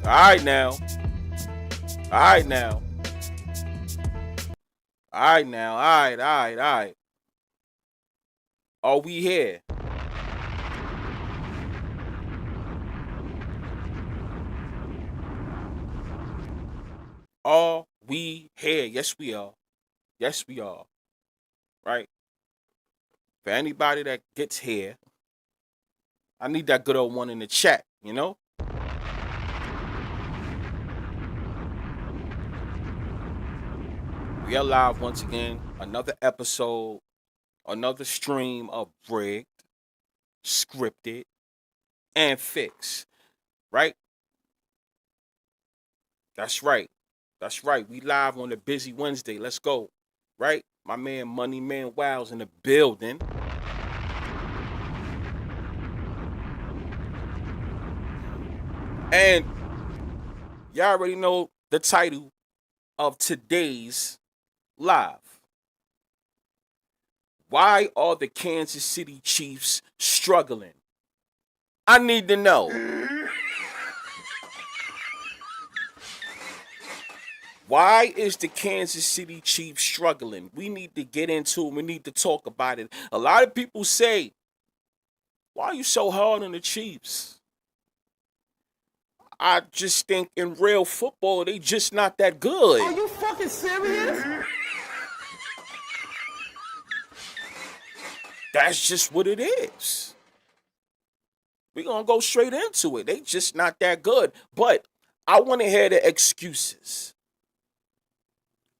right now. All right now. All right now. All right. All right. All right. Are we here? Are we here? Yes, we are. Yes, we are. Right. For anybody that gets here, I need that good old one in the chat. We are live once again. Another episode, another stream of rigged, scripted, and fixed. Right? That's right. That's right. We live on a busy Wednesday. Let's go. Right? My man Money Man Wow's in the building. And y'all already know the title of today's live. Why are the Kansas City Chiefs struggling? I need to know. Why is the Kansas City Chiefs struggling? We need to get into it. We need to talk about it. A lot of people say, why are you so hard on the Chiefs? I just think in real football, they just not that good. Are you fucking serious? That's just what it is. We're going to go straight into it. They just not that good. But I want to hear the excuses.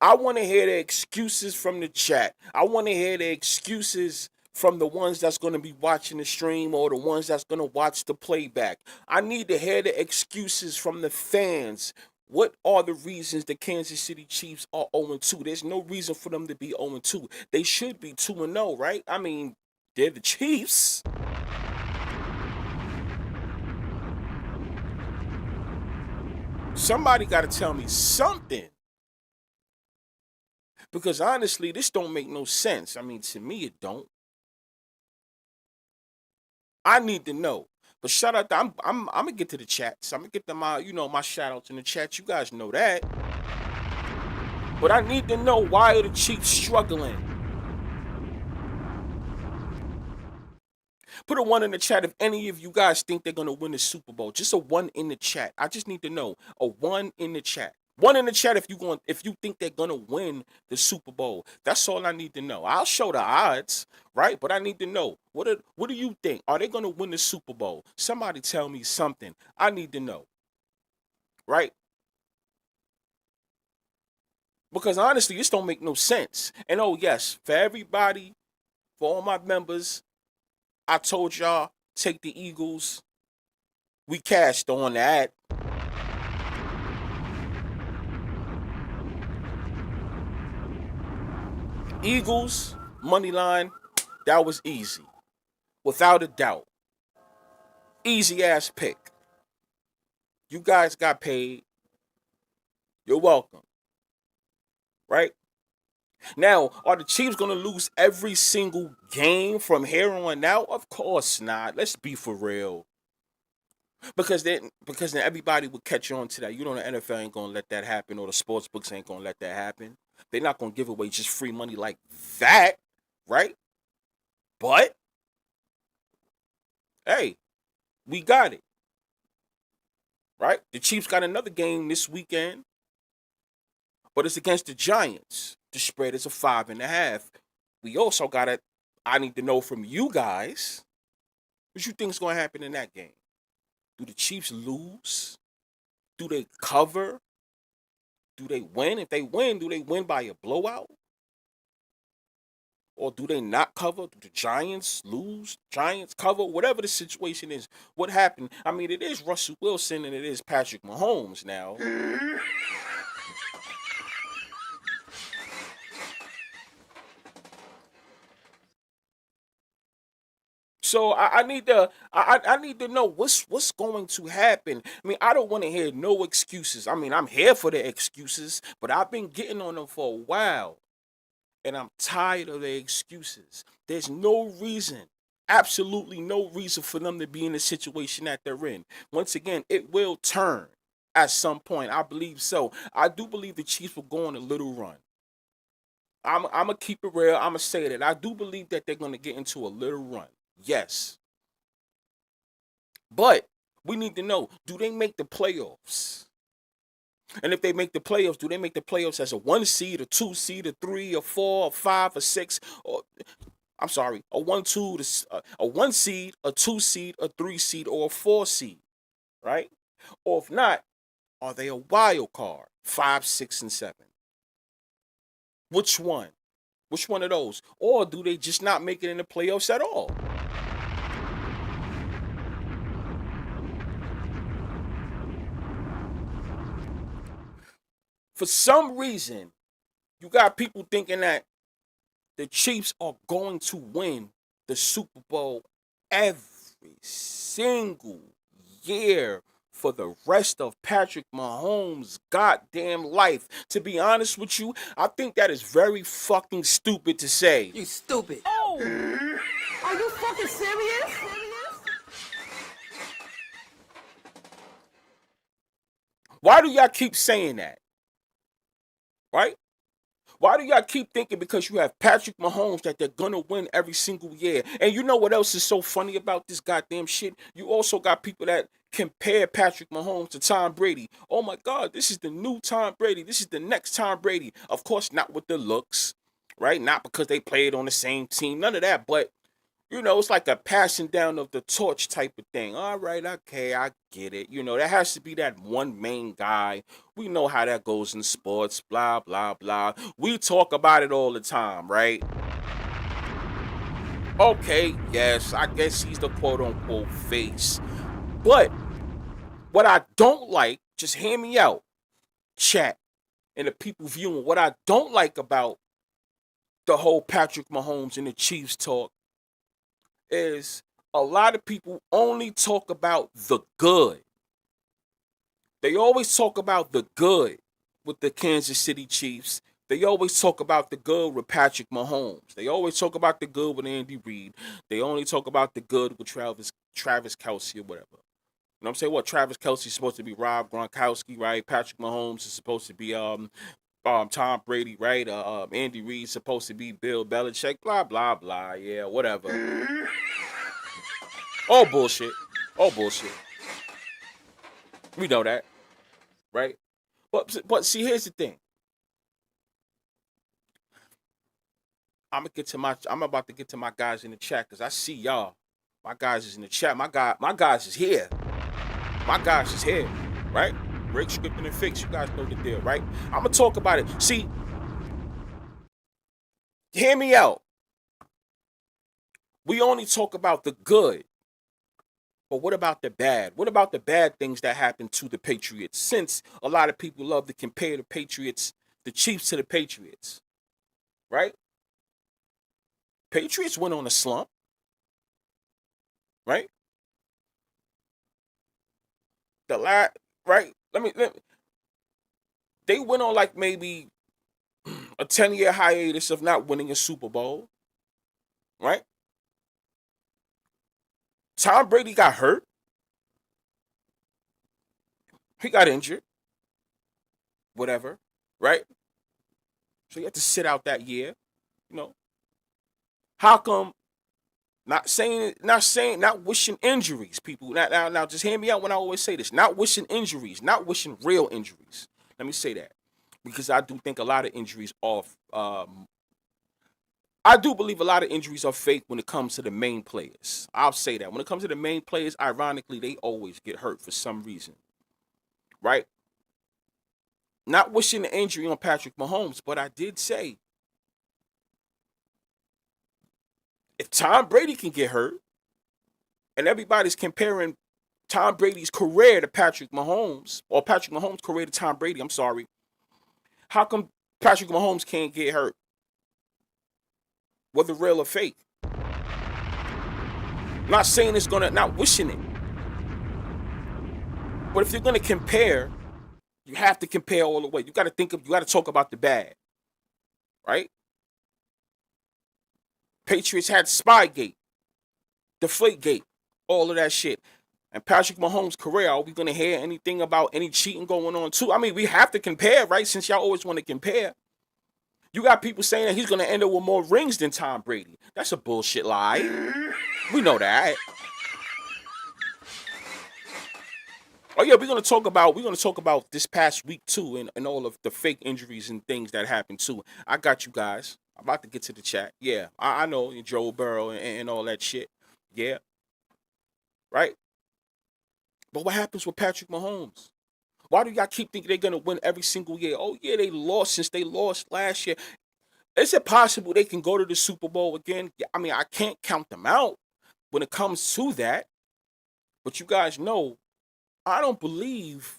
I want to hear the excuses from the chat. I want to hear the excuses from the ones that's going to be watching the stream or the ones that's going to watch the playback. I need to hear the excuses from the fans. What are the reasons the Kansas City Chiefs are 0-2? There's no reason for them to be 0-2. They should be 2-0, right? I mean, they're the Chiefs. Somebody got to tell me something. Because honestly, this don't make no sense. I mean, to me, it don't. I need to know. But shout out, I'm gonna get to the chats. I'm gonna get to my shout outs in the chat. You guys know that. But I need to know, why are the Chiefs struggling? Put a one in the chat if any of you guys think they're gonna win the Super Bowl. Just a one in the chat. I just need to know. A one in the chat. One in the chat if you think they're gonna win the Super Bowl. That's all I need to know. I'll show the odds, right? But I need to know. What do you think? Are they gonna win the Super Bowl? Somebody tell me something. I need to know. Right? Because honestly, this don't make no sense. And oh yes, for everybody, for all my members, I told y'all, take the Eagles. We cashed on that. Eagles, money line, that was easy. Without a doubt. Easy ass pick. You guys got paid. You're welcome. Right? Now, are the Chiefs going to lose every single game from here on out? Of course not. Let's be for real. Because then everybody would catch on to that. You know, the NFL ain't going to let that happen, or the sports books ain't going to let that happen. They're not going to give away just free money like that, right? But, hey, we got it, right? The Chiefs got another game this weekend, but it's against the Giants. The spread is a 5.5. We also got it. I need to know from you guys, what you think is going to happen in that game? Do the Chiefs lose? Do they cover? Do they win? If they win, do they win by a blowout? Or do they not cover? Do the Giants lose? Giants cover? Whatever the situation is, what happened? I mean, it is Russell Wilson and it is Patrick Mahomes now. So I need to know what's going to happen. I mean, I don't want to hear no excuses. I mean, I'm here for the excuses, but I've been getting on them for a while. And I'm tired of the excuses. There's no reason, absolutely no reason for them to be in the situation that they're in. Once again, it will turn. at some point. I believe so. I do believe the Chiefs will go on a little run. I'm gonna keep it real. I'm gonna say that I do believe that they're gonna get into a little run. Yes, but we need to know: do they make the playoffs? And if they make the playoffs, do they make the playoffs as a 1 seed, a 2 seed, a 3, a 4, a 5, a 6, or I'm sorry, a 1, 2, a 1 seed, a 2 seed, a 3 seed, or a 4 seed, right? Or if not, are they a wild card? 5, 6, and 7. Which one? Which one of those? Or do they just not make it in the playoffs at all? For some reason, you got people thinking that the Chiefs are going to win the Super Bowl every single year for the rest of Patrick Mahomes' goddamn life. To be honest with you, I think that is very fucking stupid to say. You stupid. Oh! Are you fucking serious? Why do y'all keep saying that? Right? Why do y'all keep thinking because you have Patrick Mahomes that they're gonna win every single year? And you know what else is so funny about this goddamn shit? You also got people that compare Patrick Mahomes to Tom Brady. Oh my God, this is the new Tom Brady. This is the next Tom Brady. Of course, not with the looks, right? Not because they played on the same team. None of that. But it's like a passing down of the torch type of thing. All right, okay, I get it. There has to be that one main guy. We know how that goes in sports, blah, blah, blah. We talk about it all the time, right? Okay, yes, I guess he's the quote unquote face. But what I don't like, just hear me out, chat, and the people viewing, what I don't like about the whole Patrick Mahomes and the Chiefs talk is a lot of people only talk about the good. They always talk about the good with the Kansas City Chiefs. They always talk about the good with Patrick Mahomes. They always talk about the good with Andy Reid. They only talk about the good with Travis Kelce or whatever. You know what I'm saying? What Travis Kelce is supposed to be Rob Gronkowski, right? Patrick Mahomes is supposed to be Tom Brady, right? Andy Reid supposed to be Bill Belichick, blah blah blah. Yeah, whatever. All bullshit. All bullshit. We know that, right? But see, here's the thing. I'm about to get to my guys in the chat because I see y'all. My guys is in the chat. My guys is here. My guys is here, right? Break scripting and fix. You guys know the deal, right? I'm gonna talk about it. See, hear me out. We only talk about the good. But what about the bad? What about the bad things that happened to the Patriots? Since a lot of people love to compare the Patriots, the Chiefs to the Patriots, right? Patriots went on a slump, right? The last, right? They went on like maybe a 10-year hiatus of not winning a Super Bowl, right? Tom Brady got hurt. He got injured, whatever, right? So he had to sit out that year, you know. How come not wishing injuries, people. Now, just hear me out when I always say this. Not wishing injuries, not wishing real injuries. Let me say that. Because I do think a lot of injuries are I do believe a lot of injuries are fake when it comes to the main players. I'll say that. When it comes to the main players, ironically, they always get hurt for some reason. Right? Not wishing the injury on Patrick Mahomes, but I did say if Tom Brady can get hurt, and everybody's comparing Tom Brady's career to Patrick Mahomes, or Patrick Mahomes' career to Tom Brady, I'm sorry. How come Patrick Mahomes can't get hurt? Whether real or fake. Not saying it's gonna, not wishing it. But if you're gonna compare, you have to compare all the way. You gotta talk about the bad. Right? Patriots had Spygate, Deflategate, all of that shit. And Patrick Mahomes' career, are we going to hear anything about any cheating going on too? I mean, we have to compare, right? Since y'all always want to compare. You got people saying that he's going to end up with more rings than Tom Brady. That's a bullshit lie. We know that. Oh yeah, we're gonna talk about this past week too, and all of the fake injuries and things that happened too. I got you guys. I'm about to get to the chat. Yeah, I know Joe Burrow and all that shit. Yeah, right. But what happens with Patrick Mahomes? Why do y'all keep thinking they're gonna win every single year? Oh yeah, they lost since they lost last year. Is it possible they can go to the Super Bowl again? Yeah, I mean, I can't count them out when it comes to that. But you guys know, I don't believe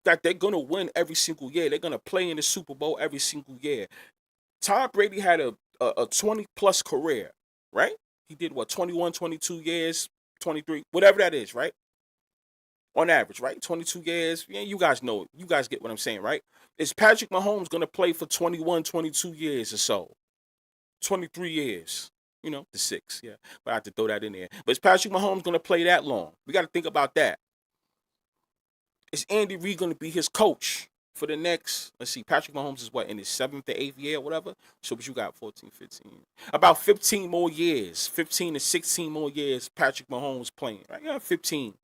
that they're gonna win every single year. They're gonna play in the Super Bowl every single year. Tom Brady had a 20 plus career, right? He did what, 21, 22 years, 23, whatever that is, right? On average, right? 22 years. Yeah, you guys know. You guys get what I'm saying, right? Is Patrick Mahomes going to play for 21, 22 years or so? 23 years. You know, the six. Yeah. But I have to throw that in there. But is Patrick Mahomes going to play that long? We got to think about that. Is Andy Reid going to be his coach for the next, let's see, Patrick Mahomes is what, in his 7th or 8th year or whatever? So what you got, 14, 15. About 15 more years. 15 to 16 more years Patrick Mahomes playing. Right? Yeah, 15.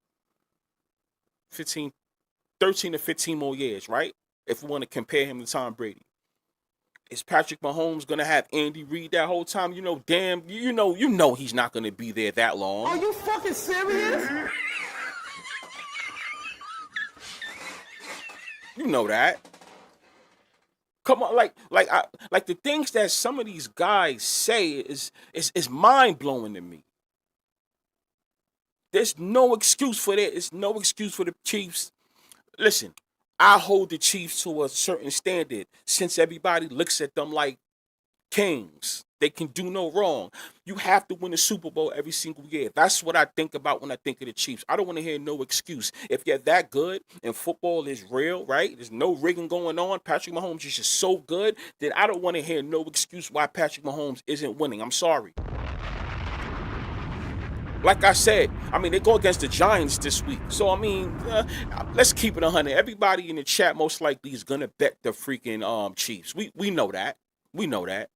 15, 13 to 15 more years, right? If we want to compare him to Tom Brady. Is Patrick Mahomes gonna have Andy Reid that whole time? You know, damn, you know he's not gonna be there that long. Are you fucking serious? You know that. Come on, like the things that some of these guys say is mind blowing to me. There's no excuse for that. It's no excuse for the Chiefs. Listen, I hold the Chiefs to a certain standard since everybody looks at them like kings. They can do no wrong. You have to win the Super Bowl every single year. That's what I think about when I think of the Chiefs. I don't want to hear no excuse. If you're that good and football is real, right? There's no rigging going on. Patrick Mahomes is just so good that I don't want to hear no excuse why Patrick Mahomes isn't winning. I'm sorry. Like I said, I mean, they go against the Giants this week. So, I mean, let's keep it 100. Everybody in the chat most likely is going to bet the freaking Chiefs. We know that. We know that.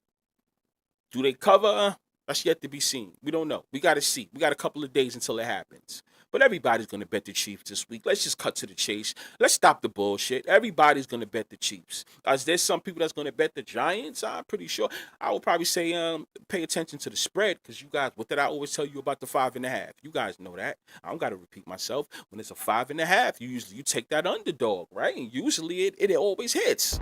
Do they cover? That's yet to be seen. We don't know. We got to see. We got a couple of days until it happens. But everybody's going to bet the Chiefs this week. Let's just cut to the chase. Let's stop the bullshit. Everybody's going to bet the Chiefs. Is there some people that's going to bet the Giants? I'm pretty sure. I would probably say pay attention to the spread because you guys, what did I always tell you about the 5.5? You guys know that. I don't got to repeat myself. When it's a 5.5, you take that underdog, right? And usually it always hits.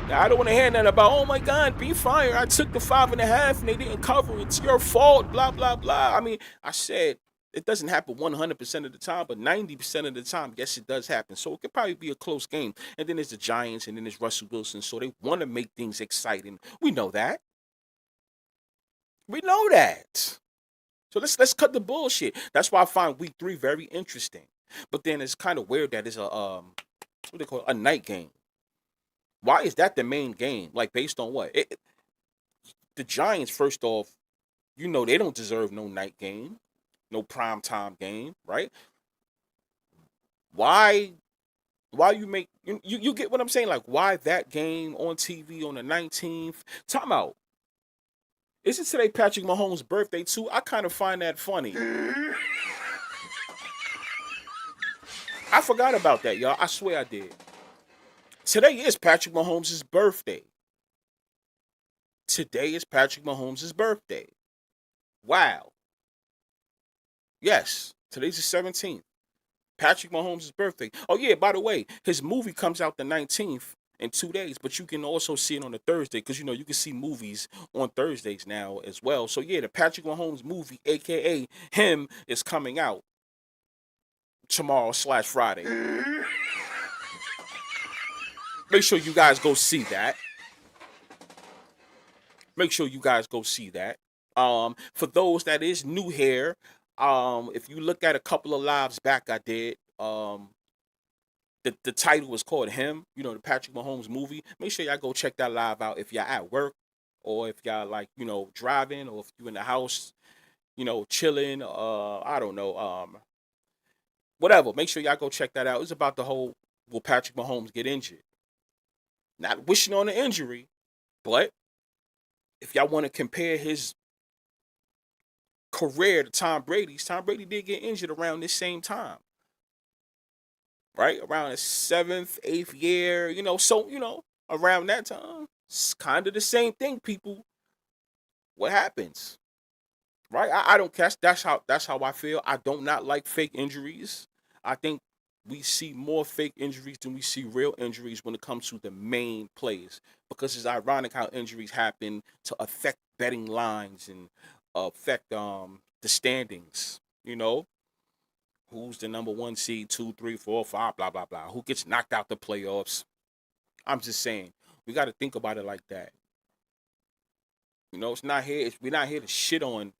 Now, I don't want to hear nothing about, oh my God, be fired. I took the 5.5 and they didn't cover it. It's your fault, blah, blah, blah. I mean, I said it doesn't happen 100% of the time, but 90% of the time, yes, it does happen. So it could probably be a close game. And then there's the Giants and then there's Russell Wilson. So they want to make things exciting. We know that. We know that. So let's cut the bullshit. That's why I find week 3 very interesting. But then it's kind of weird that it's a what they call it, a night game. Why is that the main game? Like, based on what? The Giants, first off, you know they don't deserve no night game, no prime time game, right? Why? Why you make you get what I'm saying? Like, why that game on TV on the 19th? Time out. Isn't today Patrick Mahomes' birthday too? I kind of find that funny. I forgot about that, y'all. I swear I did. Today is Patrick Mahomes' birthday. Today is Patrick Mahomes' birthday. Wow. Yes, today's the 17th. Patrick Mahomes' birthday. Oh, yeah, by the way, his movie comes out the 19th in 2 days, but you can also see it on a Thursday because, you know, you can see movies on Thursdays now as well. So, yeah, the Patrick Mahomes movie, a.k.a. him, is coming out tomorrow/Friday. Make sure you guys go see that. Make sure you guys go see that. For those that is new here, if you look at a couple of lives back I did, the title was called Him, you know, the Patrick Mahomes movie. Make sure y'all go check that live out if y'all at work or if y'all like, you know, driving or if you in the house, you know, chilling, I don't know, Whatever. Make sure y'all go check that out. It's about the whole will Patrick Mahomes get injured? Not wishing on an injury, but if y'all want to compare his career to Tom Brady's, Tom Brady did get injured around this same time. Right? Around his 7th, 8th year, so, around that time. It's kind of the same thing, people. What happens? Right? I don't catch. That's how I feel. I don't not like fake injuries. I think we see more fake injuries than we see real injuries when it comes to the main plays. Because it's ironic how injuries happen to affect betting lines and affect the standings. Who's the number 1 seed, 2, 3, 4, 5, blah, blah, blah. Who gets knocked out the playoffs? I'm just saying, we got to think about it like that. It's not here. We're not here to shit on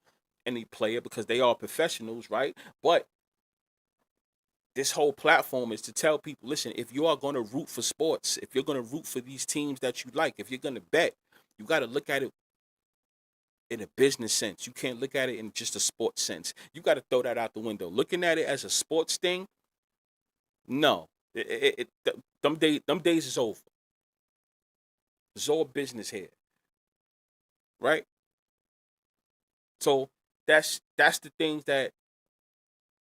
any player because they are professionals, right? But this whole platform is to tell people, listen, if you are going to root for sports, if you're going to root for these teams that you like, if you're going to bet, you got to look at it in a business sense. You can't look at it in just a sports sense. You got to throw that out the window. Looking at it as a sports thing, no. Them days is over. It's all business here. Right? So that's the things that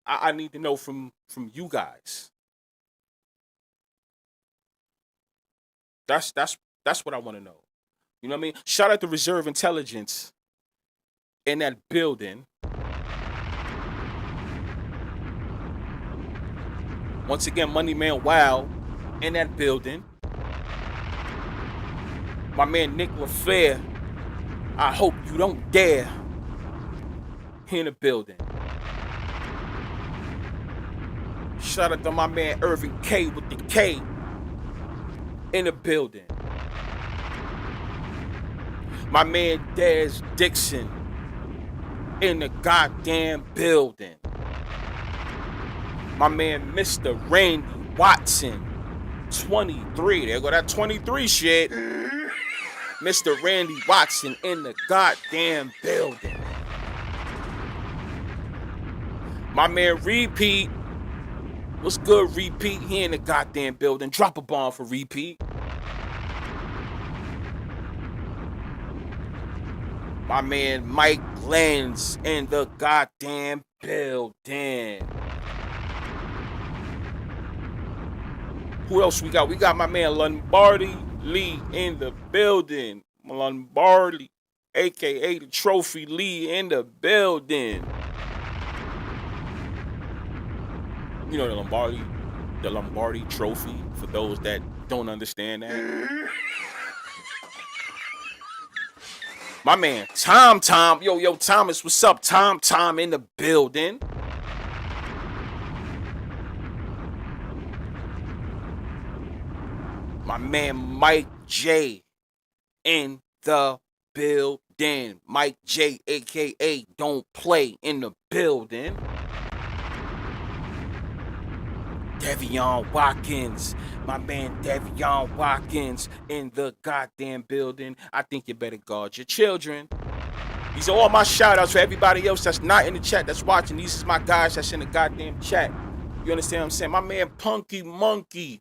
I need to know from you guys. That's what I want to know. You know what I mean? Shout out to Reserve Intelligence in that building. Once again, Money Man Wow in that building. My man Nick LaFleur, I hope you don't dare, in the building. Shout out to my man Irvin K with the K in the building. My man Dez Dixon in the goddamn building. My man Mr. Randy Watson, 23. There go that 23 shit. Mr. Randy Watson in the goddamn building. My man Repeat. What's good, Repeat? He in the goddamn building. Drop a bomb for Repeat. My man Mike Lenz in the goddamn building. Who else we got? We got my man Lombardi Lee in the building. Lombardi, a.k.a. the Trophy Lee in the building. You know the Lombardi Trophy, for those that don't understand that. My man Tom, yo Thomas, what's up? Tom in the building. My man Mike J in the building. Mike J, a.k.a. Don't Play, in the building. Devion Watkins, my man Devion Watkins in the goddamn building. I think you better guard your children. These are all my shout outs for everybody else that's not in the chat that's watching. These is my guys that's in the goddamn chat. You understand what I'm saying? My man Punky Monkey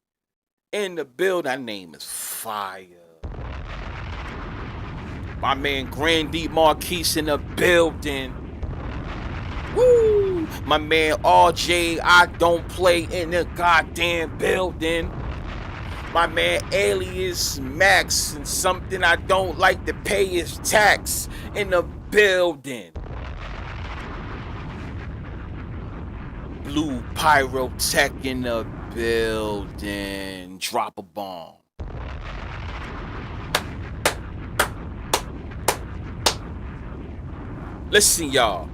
in the building. That name is fire. My man Grandy Marquise in the building. Woo! My man RJ, I Don't Play, in the goddamn building. My man Alias Max, and Something I Don't Like to Pay Is Tax, in the building. Blue Pyrotech in the building. Drop a bomb. Listen, y'all.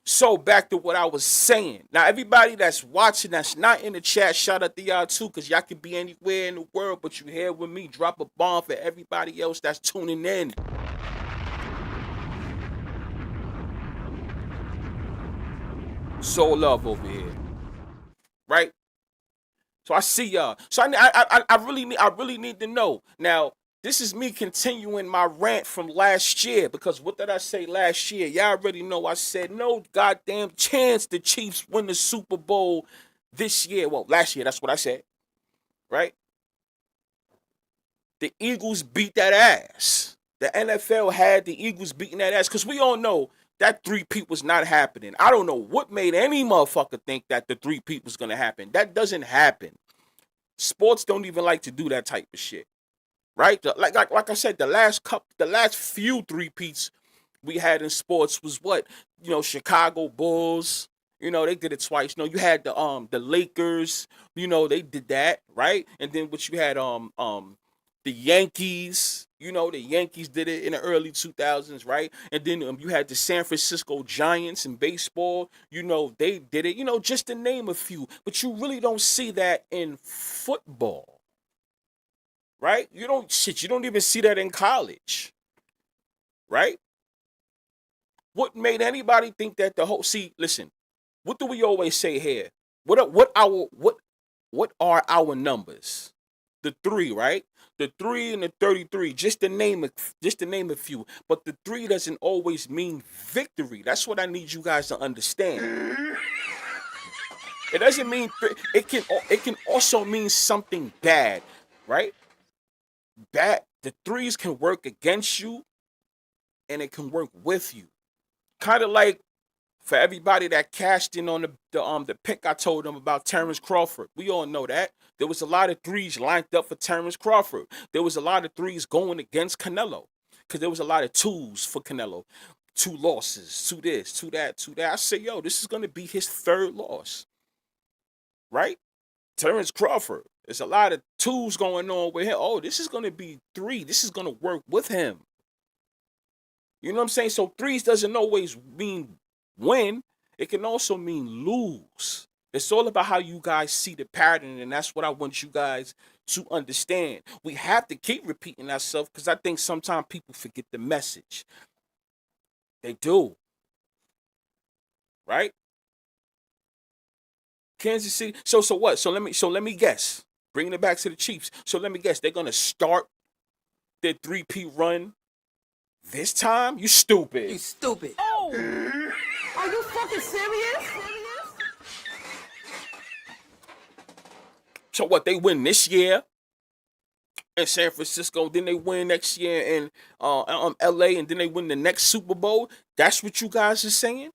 So back to what I was saying. Now, everybody that's watching that's not in the chat, shout out to y'all too, because y'all can be anywhere in the world, but you here with me. Drop a bomb for everybody else that's tuning in. Soul love over here. Right? So I see y'all. So I really need to know. Now, This is me continuing my rant from last year, because what did I say last year? Y'all already know I said no goddamn chance the Chiefs win the Super Bowl this year. Well, last year, that's what I said, right? The Eagles beat that ass. The NFL had the Eagles beating that ass, because we all know that three-peat was not happening. I don't know what made any motherfucker think that the three-peat was going to happen. That doesn't happen. Sports don't even like to do that type of shit. Right? Like I said, the last few three-peats we had in sports was what? Chicago Bulls. They did it twice. You had the Lakers. They did that, right? And then what you had the Yankees. The Yankees did it in the early 2000s, right? And then you had the San Francisco Giants in baseball. They did it. Just to name a few. But you really don't see that in football. Right? You don't even see that in college. Right? What made anybody think that listen, what do we always say here? What are our numbers? The 3, right? The 3 and the 33, just to name a few. But the 3 doesn't always mean victory. That's what I need you guys to understand. It doesn't mean it can also mean something bad, right? The 3s can work against you and it can work with you. Kind of like for everybody that cashed in on the pick I told them about Terrence Crawford. We all know that. There was a lot of 3s lined up for Terrence Crawford. There was a lot of 3s going against Canelo. Because there was a lot of 2s for Canelo. 2 losses, 2 this, 2 that, 2 that. I say, yo, this is going to be his 3rd loss. Right? Terrence Crawford. There's a lot of 2s going on with him. Oh, this is going to be 3. This is going to work with him. You know what I'm saying? So 3s doesn't always mean win. It can also mean lose. It's all about how you guys see the pattern, and that's what I want you guys to understand. We have to keep repeating ourselves because I think sometimes people forget the message. They do. Right? Kansas City. So what? So let me guess. Bringing it back to the Chiefs. So let me guess. They're gonna start their 3-peat run this time? You stupid. You stupid. Oh! Are you fucking serious? So what? They win this year in San Francisco, then they win next year in LA, and then they win the next Super Bowl. That's what you guys are saying?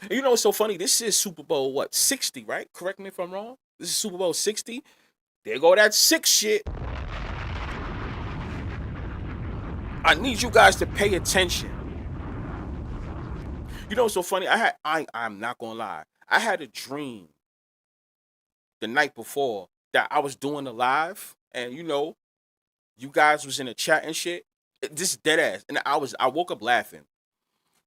And you know what's so funny? This is Super Bowl 60, right? Correct me if I'm wrong. This is Super Bowl 60. There go that 6 shit. I need you guys to pay attention. You know what's so funny? I'm not gonna lie. I had a dream the night before that I was doing a live, and you guys was in the chat and shit. This is dead ass. And I woke up laughing.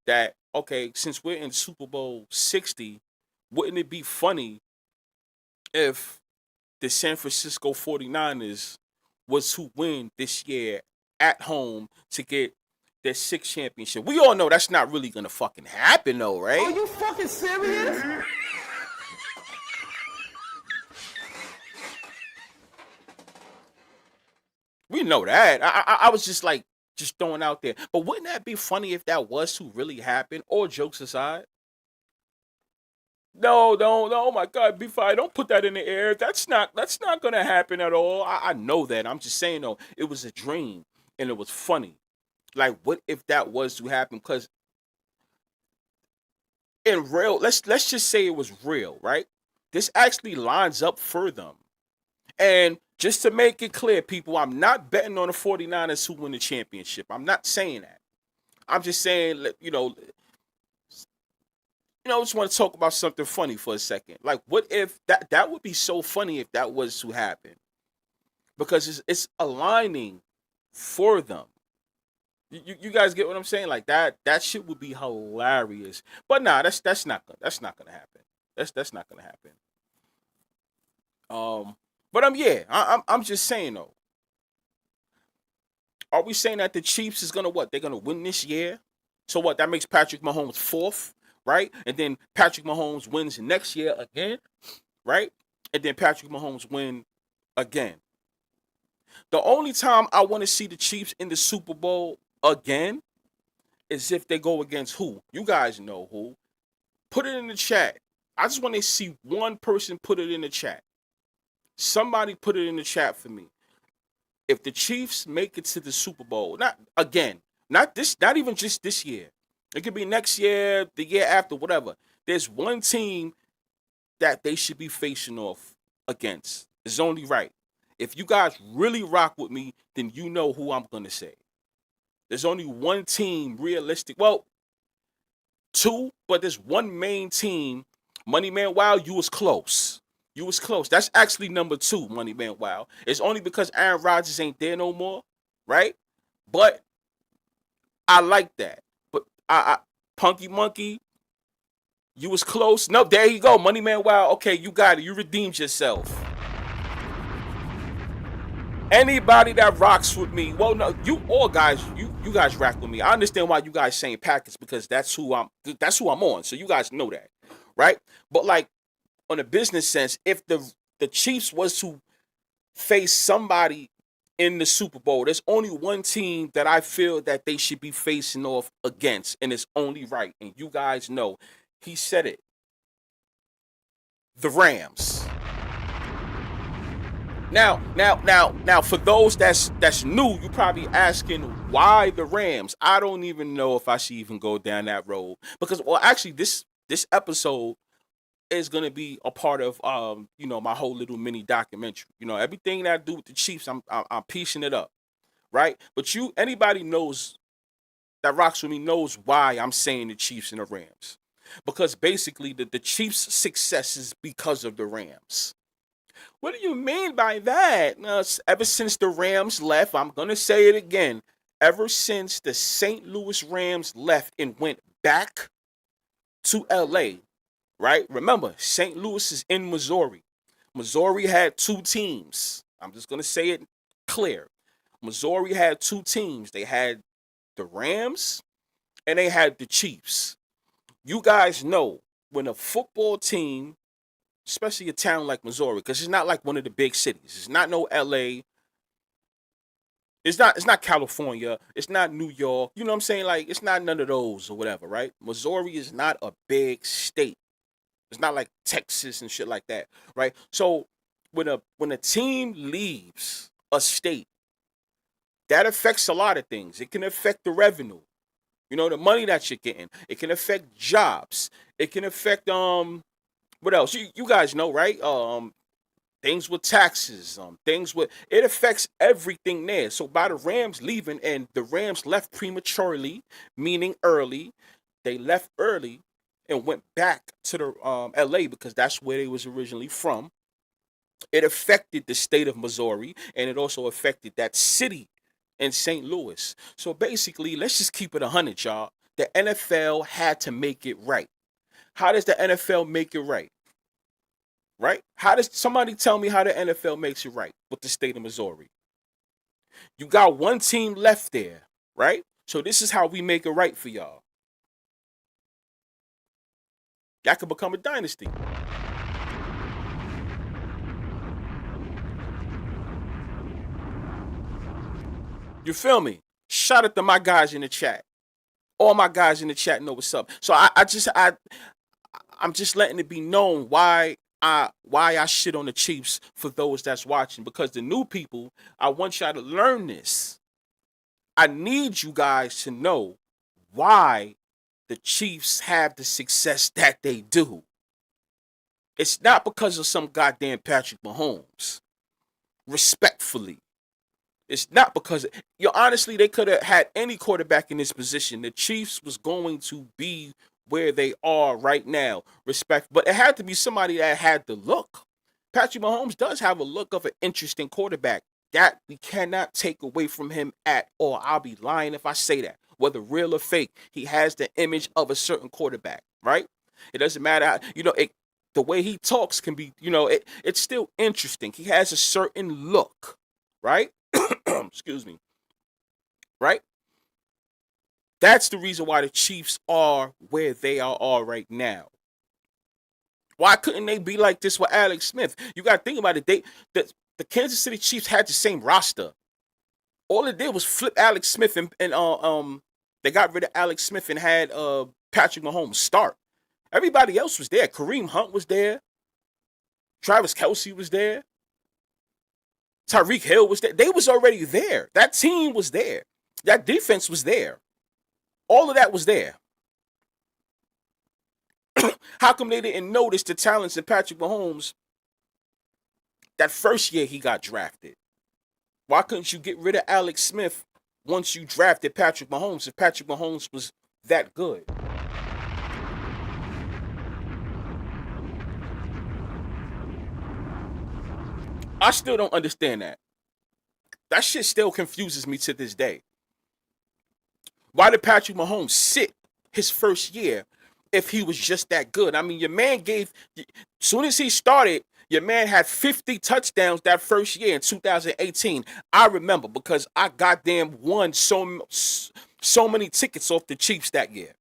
That okay, since we're in Super Bowl 60, wouldn't it be funny if the San Francisco 49ers was to win this year at home to get their 6th championship? We all know that's not really gonna fucking happen though, right? Are you fucking serious? We know that. I was just throwing out there. But wouldn't that be funny if that was to really happen? All jokes aside. No, oh my God, be fine. Don't put that in the air. That's not gonna happen at all. I know that. I'm just saying though, it was a dream and it was funny. Like, what if that was to happen? Because in real, let's just say it was real, right? This actually lines up for them. And just to make it clear, people, I'm not betting on the 49ers who win the championship. I'm not saying that. I'm just saying, just want to talk about something funny for a second. Like, what if that would be so funny if that was to happen? Because it's aligning for them. You guys get what I'm saying? Like that shit would be hilarious. But nah, that's not gonna happen. That's not gonna happen. But I'm just saying though. Are we saying that the Chiefs is gonna what? They're gonna win this year? So what? That makes Patrick Mahomes 4th, right? And then Patrick Mahomes wins next year again, right? And then Patrick Mahomes win again. The only time I want to see the Chiefs in the Super Bowl again is if they go against who? You guys know who. Put it in the chat. I just want to see one person put it in the chat. Somebody put it in the chat for me. If the Chiefs make it to the Super Bowl, not again, not even just this year. It could be next year, the year after, whatever. There's one team that they should be facing off against. It's only right. If you guys really rock with me, then you know who I'm gonna say. There's only one team realistic. Well, two, but there's one main team. Money Man Wow, you was close. You was close. That's actually number two, Money Man Wow. It's only because Aaron Rodgers ain't there no more, right? But I like that. But I Punky Monkey, you was close. No, there you go, Money Man Wow. Okay, you got it. You redeemed yourself. Anybody that rocks with me, well, no, you all guys, you guys rock with me. I understand why you guys saying Packers because that's who I'm on. So you guys know that, right? But like on a business sense, if the Chiefs was to face somebody in the Super Bowl, there's only one team that I feel that they should be facing off against, and it's only right. And you guys know, he said it. The Rams. Now, for those that's new, you probably asking why the Rams. I don't even know if I should even go down that road because, well, actually, this episode is gonna be a part of my whole little mini documentary. Everything that I do with the Chiefs, I'm piecing it up, right? But anybody knows that rocks with me knows why I'm saying the Chiefs and the Rams, because basically the Chiefs' success is because of the Rams. What do you mean by that? Ever since the Rams left, I'm going to say it again. Ever since the St. Louis Rams left and went back to LA, right? Remember, St. Louis is in Missouri. Missouri had two teams. I'm just going to say it clear. Missouri had two teams. They had the Rams and they had the Chiefs. You guys know when a football team, especially a town like Missouri, because it's not like one of the big cities. It's not no LA. It's not California. It's not New York. You know what I'm saying? Like it's not none of those or whatever, right? Missouri is not a big state. It's not like Texas and shit like that, right? So when a team leaves a state, that affects a lot of things. It can affect the revenue. The money that you're getting. It can affect jobs. It can affect what else? You guys know, right? Things with taxes, things with it affects everything there. So by the Rams leaving, and the Rams left prematurely, meaning early, they left early and went back to the LA because that's where they was originally from. It affected the state of Missouri, and it also affected that city in St. Louis. So basically, let's just keep it 100, y'all. The NFL had to make it right. How does the NFL make it right? Right? How does somebody tell me how the NFL makes it right with the state of Missouri? You got one team left there, right? So this is how we make it right for y'all. Y'all can become a dynasty. You feel me? Shout out to my guys in the chat. All my guys in the chat know what's up. So I'm just letting it be known why I shit on the Chiefs for those that's watching, because the new people, I want y'all to learn this. I need you guys to know why the Chiefs have the success that they do. It's not because of some goddamn Patrick Mahomes. Respectfully. It's not because honestly, they could have had any quarterback in this position. The Chiefs was going to be where they are right now. Respect, but it had to be somebody that had the look. Patrick Mahomes does have a look of an interesting quarterback. That we cannot take away from him at all. I'll be lying if I say that. Whether real or fake, he has the image of a certain quarterback, right? It doesn't matter. The way he talks can be, it's still interesting. He has a certain look, right? Excuse me. Right? That's the reason why the Chiefs are where they are right now. Why couldn't they be like this with Alex Smith? You got to think about it. The the Kansas City Chiefs had the same roster. All it did was flip Alex Smith and they got rid of Alex Smith and had Patrick Mahomes start. Everybody else was there. Kareem Hunt was there. Travis Kelce was there. Tyreek Hill was there. They was already there. That team was there. That defense was there. All of that was there. How come they didn't notice the talents in Patrick Mahomes that first year he got drafted? Why couldn't you get rid of Alex Smith once you drafted Patrick Mahomes if Patrick Mahomes was that good? I still don't understand that. That shit still confuses me to this day. Why did Patrick Mahomes sit his first year if he was just that good? I mean, your man gave, as soon as he started, your man had 50 touchdowns that first year in 2018. I remember because I goddamn won so many tickets off the Chiefs that year.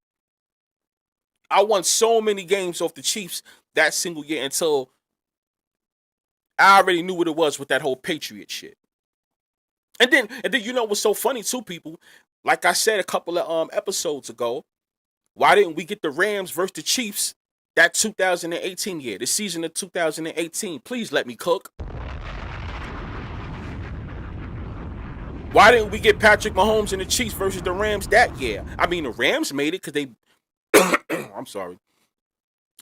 I won so many games off the Chiefs that single year until I already knew what it was with that whole Patriot shit. And then you know what's so funny too, people? Like I said a couple of episodes ago, why didn't we get the Rams versus the Chiefs that 2018 year, the season of 2018? Please let me cook. Why didn't we get Patrick Mahomes and the Chiefs versus the Rams that year? I mean, the Rams made it because they I'm sorry.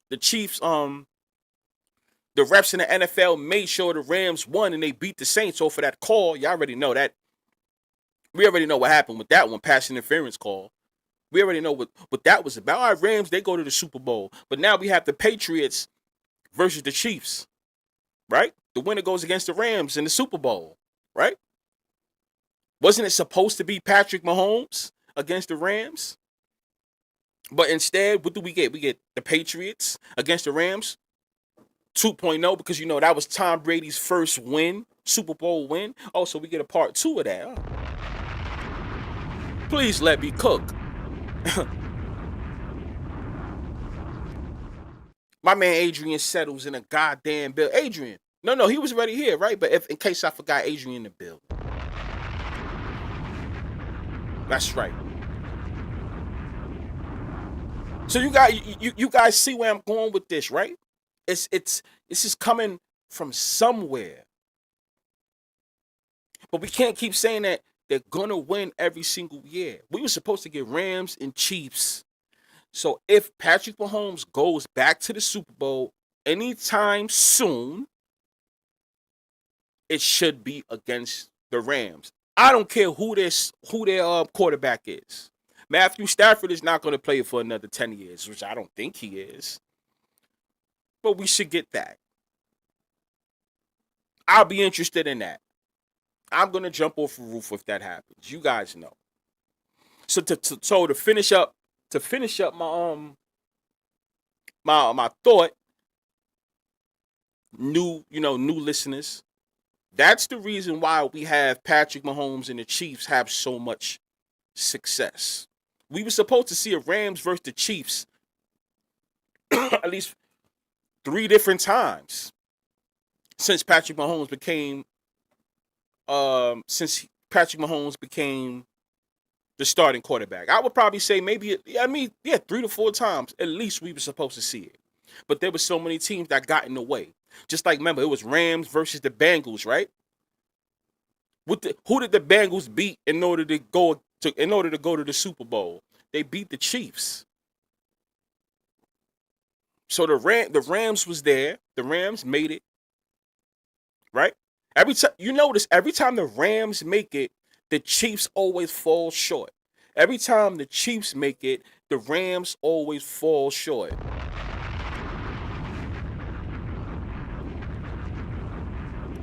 The Chiefs, the refs in the NFL made sure the Rams won and they beat the Saints. So for that call, you already know that. We already know what happened with that one, pass interference call. We already know what that was about. All right, Rams, they go to the Super Bowl. But now we have the Patriots versus the Chiefs, right? The winner goes against the Rams in the Super Bowl, right? Wasn't it supposed to be Patrick Mahomes against the Rams? But instead, what do we get? We get the Patriots against the Rams 2.0 because, you know, that was Tom Brady's first win, Super Bowl win. Oh, so we get a part 2 of that. Oh. Please let me cook. My man Adrian settles in a goddamn bill. Adrian. No, he was already here, right? But in case I forgot, Adrian in the bill. That's right. So you guys see where I'm going with this, right? This is coming from somewhere. But we can't keep saying that they're gonna win every single year. We were supposed to get Rams and Chiefs. So if Patrick Mahomes goes back to the Super Bowl anytime soon, it should be against the Rams. I don't care who their quarterback is. Matthew Stafford is not going to play for another 10 years, which I don't think he is. But we should get that. I'll be interested in that. I'm going to jump off the roof if that happens. You guys know. So to finish up my thought, new listeners, that's the reason why we have Patrick Mahomes and the Chiefs have so much success. We were supposed to see a Rams versus the Chiefs at least 3 different times since Patrick Mahomes became the starting quarterback. I would probably say maybe 3 to 4 times at least we were supposed to see it. But there were so many teams that got in the way. Just like, remember, it was Rams versus the Bengals, right? Who did the Bengals beat in order to go to the Super Bowl? They beat the Chiefs. So the Rams was there. The Rams made it, right? Every time you notice, every time the Rams make it, the Chiefs always fall short. Every time the Chiefs make it, the Rams always fall short.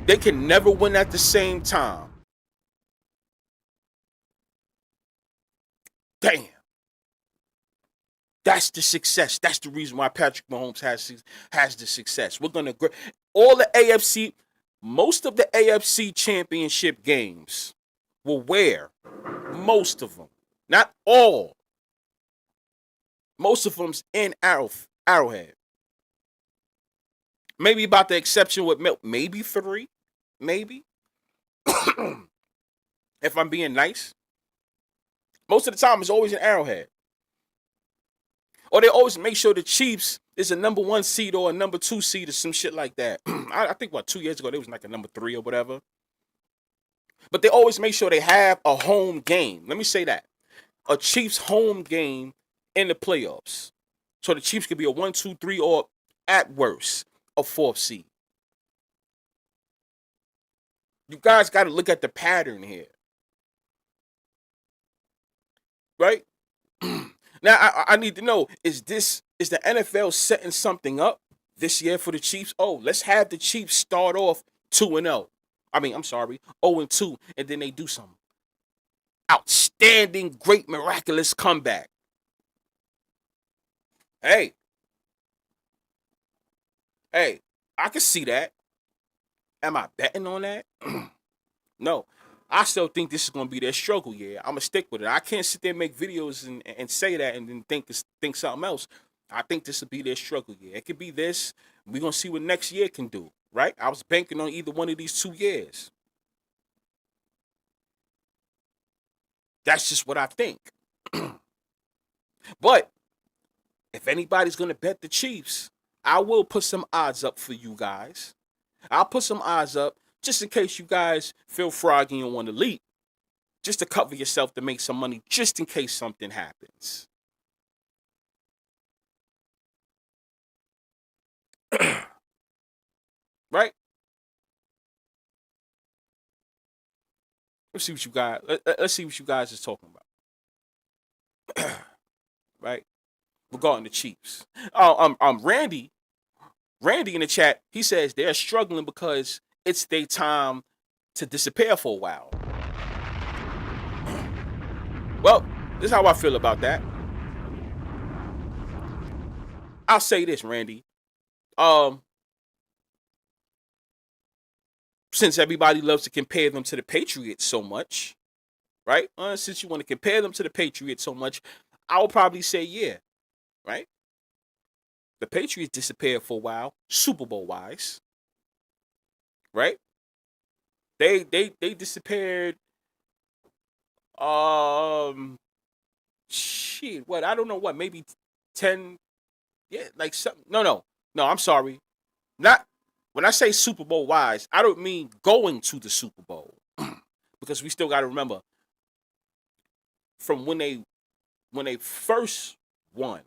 They can never win at the same time. Damn. That's the success. That's the reason why Patrick Mahomes has the success. We're going to all the AFC, most of the AFC championship games were where? Most of them. Not all. Most of them's in Arrowhead. Maybe about the exception with maybe 3. maybe. If I'm being nice. Most of the time, it's always an Arrowhead. Or they always make sure the Chiefs is a number 1 seed or a number 2 seed or some shit like that. I think, 2 years ago, they was like a number 3 or whatever. But they always make sure they have a home game. Let me say that. A Chiefs home game in the playoffs. So the Chiefs could be a 1, 2, 3, or at worst, a 4th seed. You guys got to look at the pattern here. Right? Now, I need to know, is the NFL setting something up this year for the Chiefs? Oh, let's have the Chiefs start off 2-0. I'm sorry, 0-2, and then they do some outstanding, great, miraculous comeback. Hey, I can see that. Am I betting on that? No. I still think this is going to be their struggle year. I'm going to stick with it. I can't sit there and make videos and say that and then think something else. I think this will be their struggle year. It could be this. We're going to see what next year can do, right? I was banking on either one of these 2 years. That's just what I think. But if anybody's going to bet the Chiefs, I will put some odds up for you guys. I'll put some odds up just in case you guys feel froggy and want to leap. Just to cover yourself to make some money just in case something happens. Right? Let's see what you guys. Let's see what you guys is talking about. Right? Regarding the Chiefs. Randy in the chat. He says they're struggling because it's their time to disappear for a while. Well, this is how I feel about that. I'll say this, Randy. Since everybody loves to compare them to the Patriots so much, right? Since you want to compare them to the Patriots so much, I'll probably say yeah, right? The Patriots disappeared for a while, Super Bowl wise, right? They disappeared. Shit, what? I don't know what. Maybe 10. Yeah, like something. No. I'm sorry. Not when I say Super Bowl wise, I don't mean going to the Super Bowl, because we still got to remember from when they first won,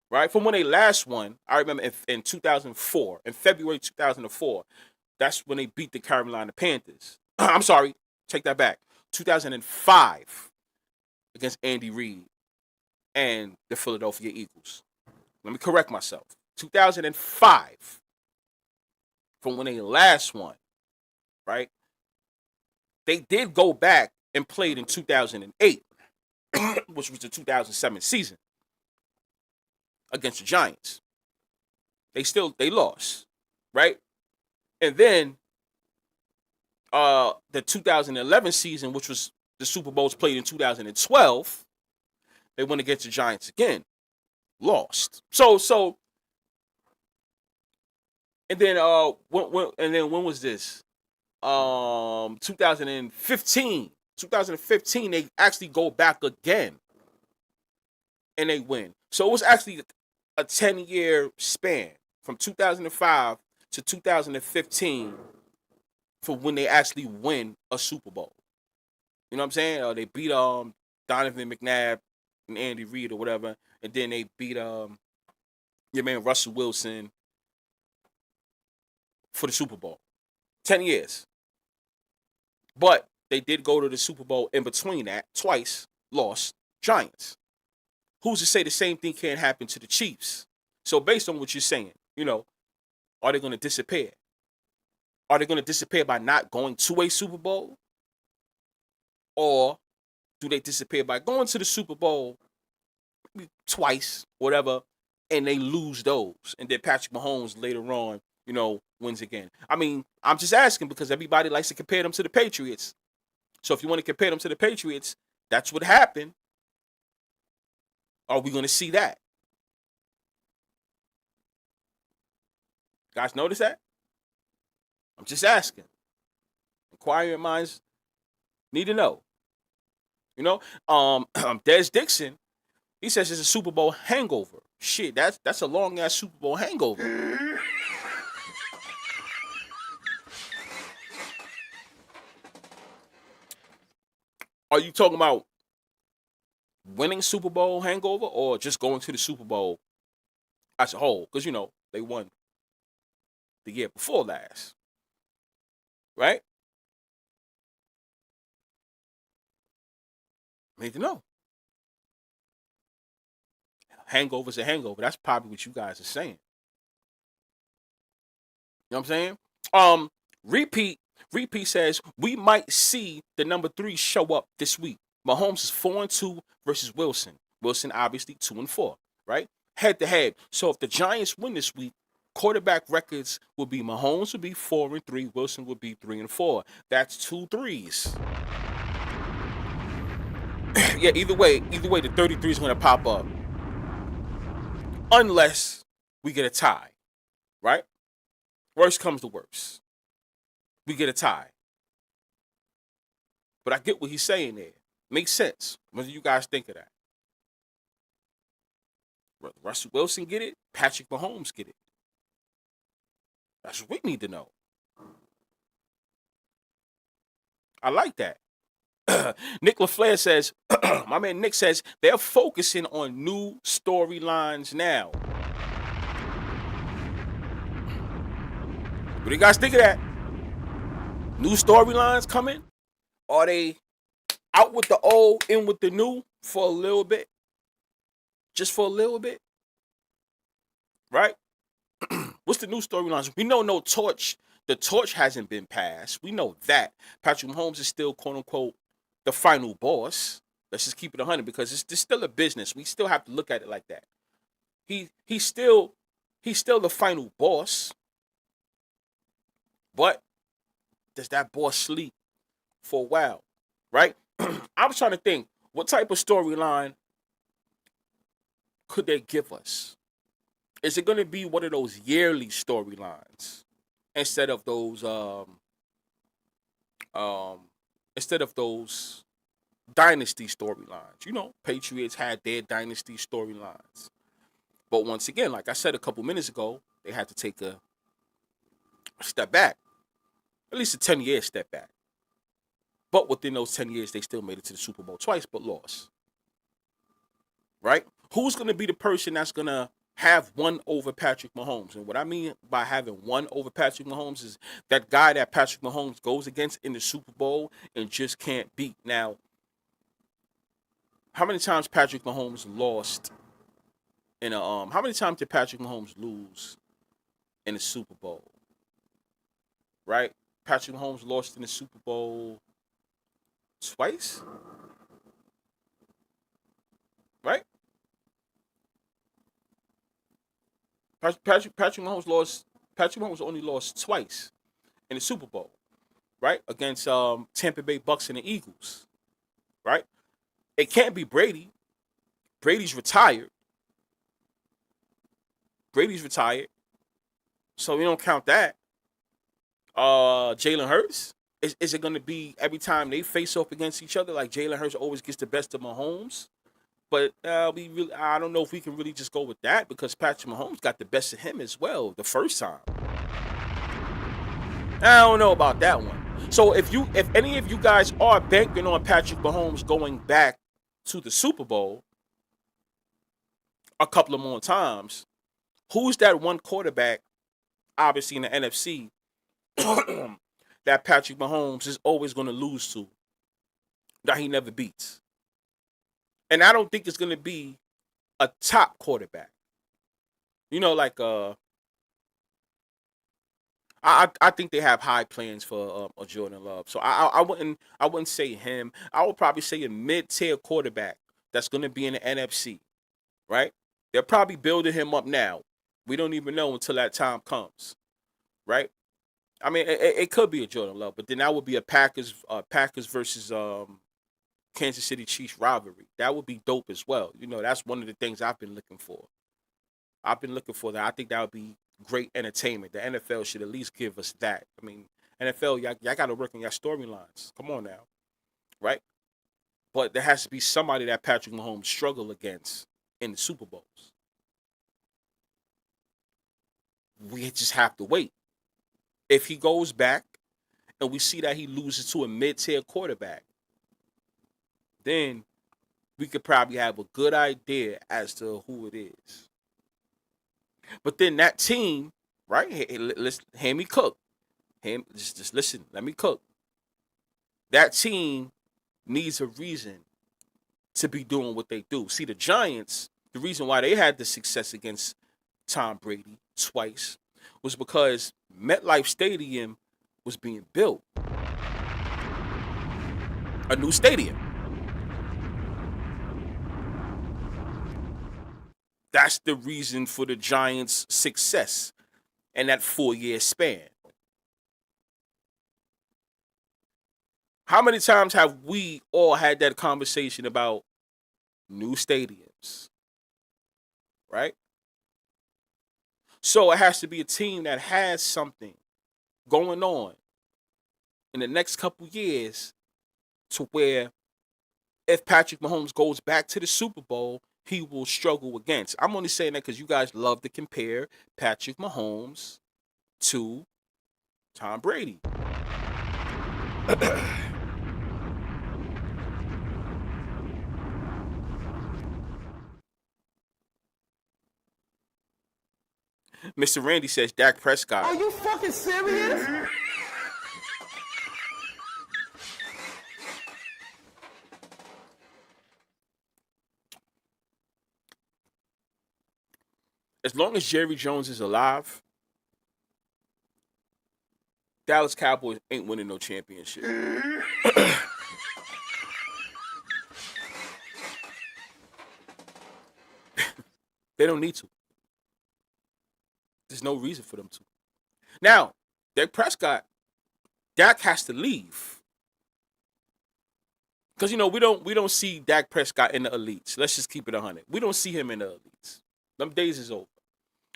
right? From when they last won, I remember in 2004, in February 2004, that's when they beat the Carolina Panthers. I'm sorry, take that back. 2005 against Andy Reid and the Philadelphia Eagles. Let me correct myself. 2005 from when they last won, right? They did go back and played in 2008, which was the 2007 season against the Giants. They lost, right? And then the 2011 season, which was the Super Bowls played in 2012, they went against the Giants again, lost. So and then when was this? 2015. 2015 they actually go back again and they win. So it was actually a 10-year span from 2005 to 2015 for when they actually win a Super Bowl. You know what I'm saying? They beat Donovan McNabb and Andy Reid or whatever, and then they beat your man Russell Wilson for the Super Bowl. 10 years. But they did go to the Super Bowl in between that twice, lost, Giants. Who's to say the same thing can't happen to the Chiefs? So based on what you're saying, are they going to disappear? Are they going to disappear by not going to a Super Bowl? Or do they disappear by going to the Super Bowl twice, whatever, and they lose those? And then Patrick Mahomes later on, wins again. I'm just asking because everybody likes to compare them to the Patriots. So if you want to compare them to the Patriots, that's what happened. Are we going to see that? Guys, notice that? I'm just asking. Inquiring minds need to know. You know, Des Dixon, he says it's a Super Bowl hangover. Shit, that's a long ass Super Bowl hangover. Are you talking about winning Super Bowl hangover or just going to the Super Bowl as a whole? Because they won the year before last, right? I need to know. Hangover's a hangover. That's probably what you guys are saying. You know what I'm saying? Um, repeat. Repeat says we might see the number 3 show up this week. Mahomes is 4-2 versus Wilson. Wilson obviously 2-4, right? Head to head. So if the Giants win this week, quarterback records will be Mahomes would be 4-3, Wilson would be 3-4. That's 2 threes. Yeah, either way, the 33 is gonna pop up. Unless we get a tie, right? Worst comes to worst. We get a tie. But I get what he's saying there. Makes sense. What do you guys think of that? Russell Wilson get it? Patrick Mahomes get it? That's what we need to know. I like that. Nick LaFleur says, my man Nick says, they're focusing on new storylines now. What do you guys think of that? New storylines coming? Are they out with the old, in with the new for a little bit? Just for a little bit? Right? What's the new storylines? We know no torch. The torch hasn't been passed. We know that. Patrick Mahomes is still, quote unquote, the final boss. Let's just keep it 100 because it's still a business. We still have to look at it like that. He's still the final boss. But does that boss sleep for a while? Right? I was trying to think, what type of storyline could they give us? Is it going to be one of those yearly storylines instead of those um instead of those dynasty storylines? Patriots had their dynasty storylines. But once again, like I said a couple minutes ago, they had to take a step back. At least a 10-year step back. But within those 10 years, they still made it to the Super Bowl twice, but lost. Right? Who's going to be the person that's going to have one over Patrick Mahomes? And what I mean by having one over Patrick Mahomes is that guy that Patrick Mahomes goes against in the Super Bowl and just can't beat. Now, how many times Patrick Mahomes lost in a how many times did Patrick Mahomes lose in the Super Bowl? Right? Patrick Mahomes lost in the Super Bowl twice? Right? Patrick Mahomes lost. Patrick Mahomes only lost twice in the Super Bowl, right? Against Tampa Bay Bucks and the Eagles, right? It can't be Brady. Brady's retired. So we don't count that. Jalen Hurts. Is it going to be every time they face off against each other like Jalen Hurts always gets the best of Mahomes? But I don't know if we can really just go with that because Patrick Mahomes got the best of him as well the first time. I don't know about that one. So if any of you guys are banking on Patrick Mahomes going back to the Super Bowl a couple of more times, who's that one quarterback, obviously in the NFC, that Patrick Mahomes is always going to lose to, that he never beats? And I don't think it's going to be a top quarterback. Like I think they have high plans for a Jordan Love. So I wouldn't say him. I would probably say a mid-tier quarterback that's going to be in the NFC, right? They're probably building him up now. We don't even know until that time comes, right? I mean, it could be a Jordan Love, but then that would be a Packers versus Kansas City Chiefs rivalry. That would be dope as well. That's one of the things I've been looking for. That. I think that would be great entertainment. The NFL should at least give us that. I mean, NFL, y'all got to work on your storylines. Come on now, right? But there has to be somebody that Patrick Mahomes struggle against in the Super Bowls. We just have to wait. If he goes back and we see that he loses to a mid-tier quarterback, then we could probably have a good idea as to who it is. But then that team, right? Let's hear me cook. Just listen. Let me cook. That team needs a reason to be doing what they do. See, the Giants, the reason why they had the success against Tom Brady twice was because MetLife Stadium was being built. A new stadium. That's the reason for the Giants' success in that 4-year span. How many times have we all had that conversation about new stadiums? Right? So it has to be a team that has something going on in the next couple years to where if Patrick Mahomes goes back to the Super Bowl, he will struggle against. I'm only saying that because you guys love to compare Patrick Mahomes to Tom Brady. Mr. Randy says Dak Prescott. Are you fucking serious? As long as Jerry Jones is alive, Dallas Cowboys ain't winning no championship. They don't need to. There's no reason for them to. Now, Dak Prescott, Dak has to leave. Because we don't see Dak Prescott in the elites. Let's just keep it 100. We don't see him in the elites. Them days is over.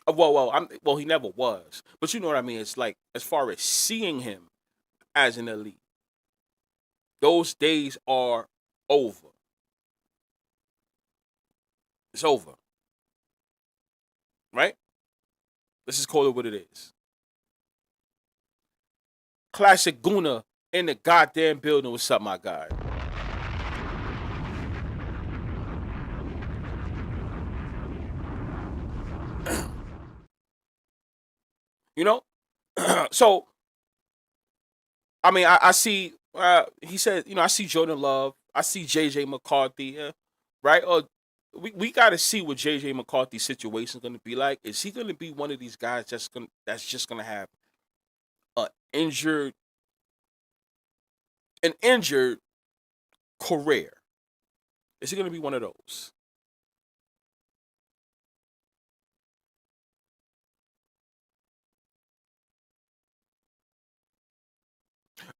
Well, he never was. But you know what I mean? It's like as far as seeing him as an elite, those days are over. It's over. Right? Let's just call it what it is. Classic Guna in the goddamn building. What's up, my guy? You know? So, I mean, I see, he said, I see Jordan Love. I see J.J. McCarthy, right? We got to see what J.J. McCarthy's situation is going to be like. Is he going to be one of these guys that's just going to have an injured career? Is he going to be one of those?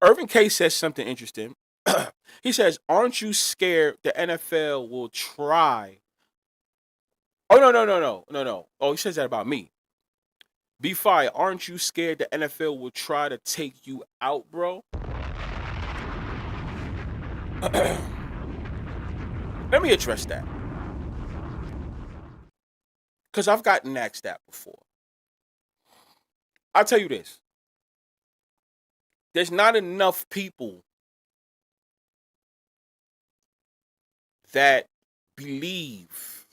Irvin K says something interesting. He says, "Aren't you scared the NFL will try?" Oh no. Oh, he says that about me. Be fire. Aren't you scared the NFL will try to take you out, bro? Let me address that. Because I've gotten asked that before. I'll tell you this. There's not enough people that believe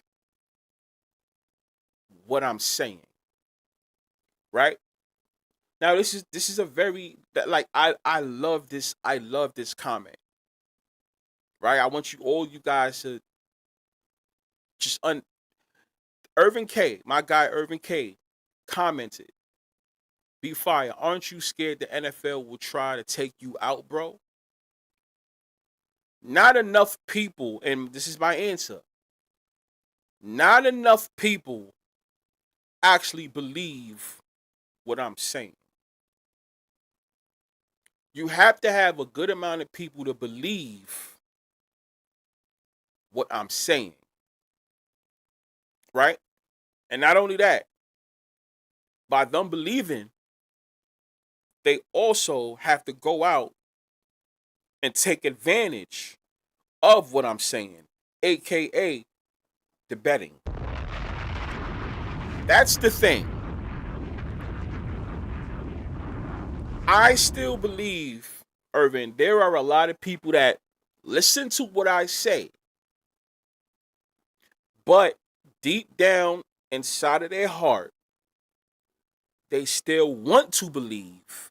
what I'm saying. Right? Now this is a very like I love this comment. Right? I want you guys to just Irvin K, my guy Irvin K commented, "Be fire. Aren't you scared the NFL will try to take you out, bro?" Not enough people, and this is my answer. Not enough people actually believe what I'm saying. You have to have a good amount of people to believe what I'm saying. Right? And not only that, by them believing, they also have to go out and take advantage of what I'm saying, aka the betting. That's the thing. I still believe, Irvin, there are a lot of people that listen to what I say, but deep down inside of their heart, they still want to believe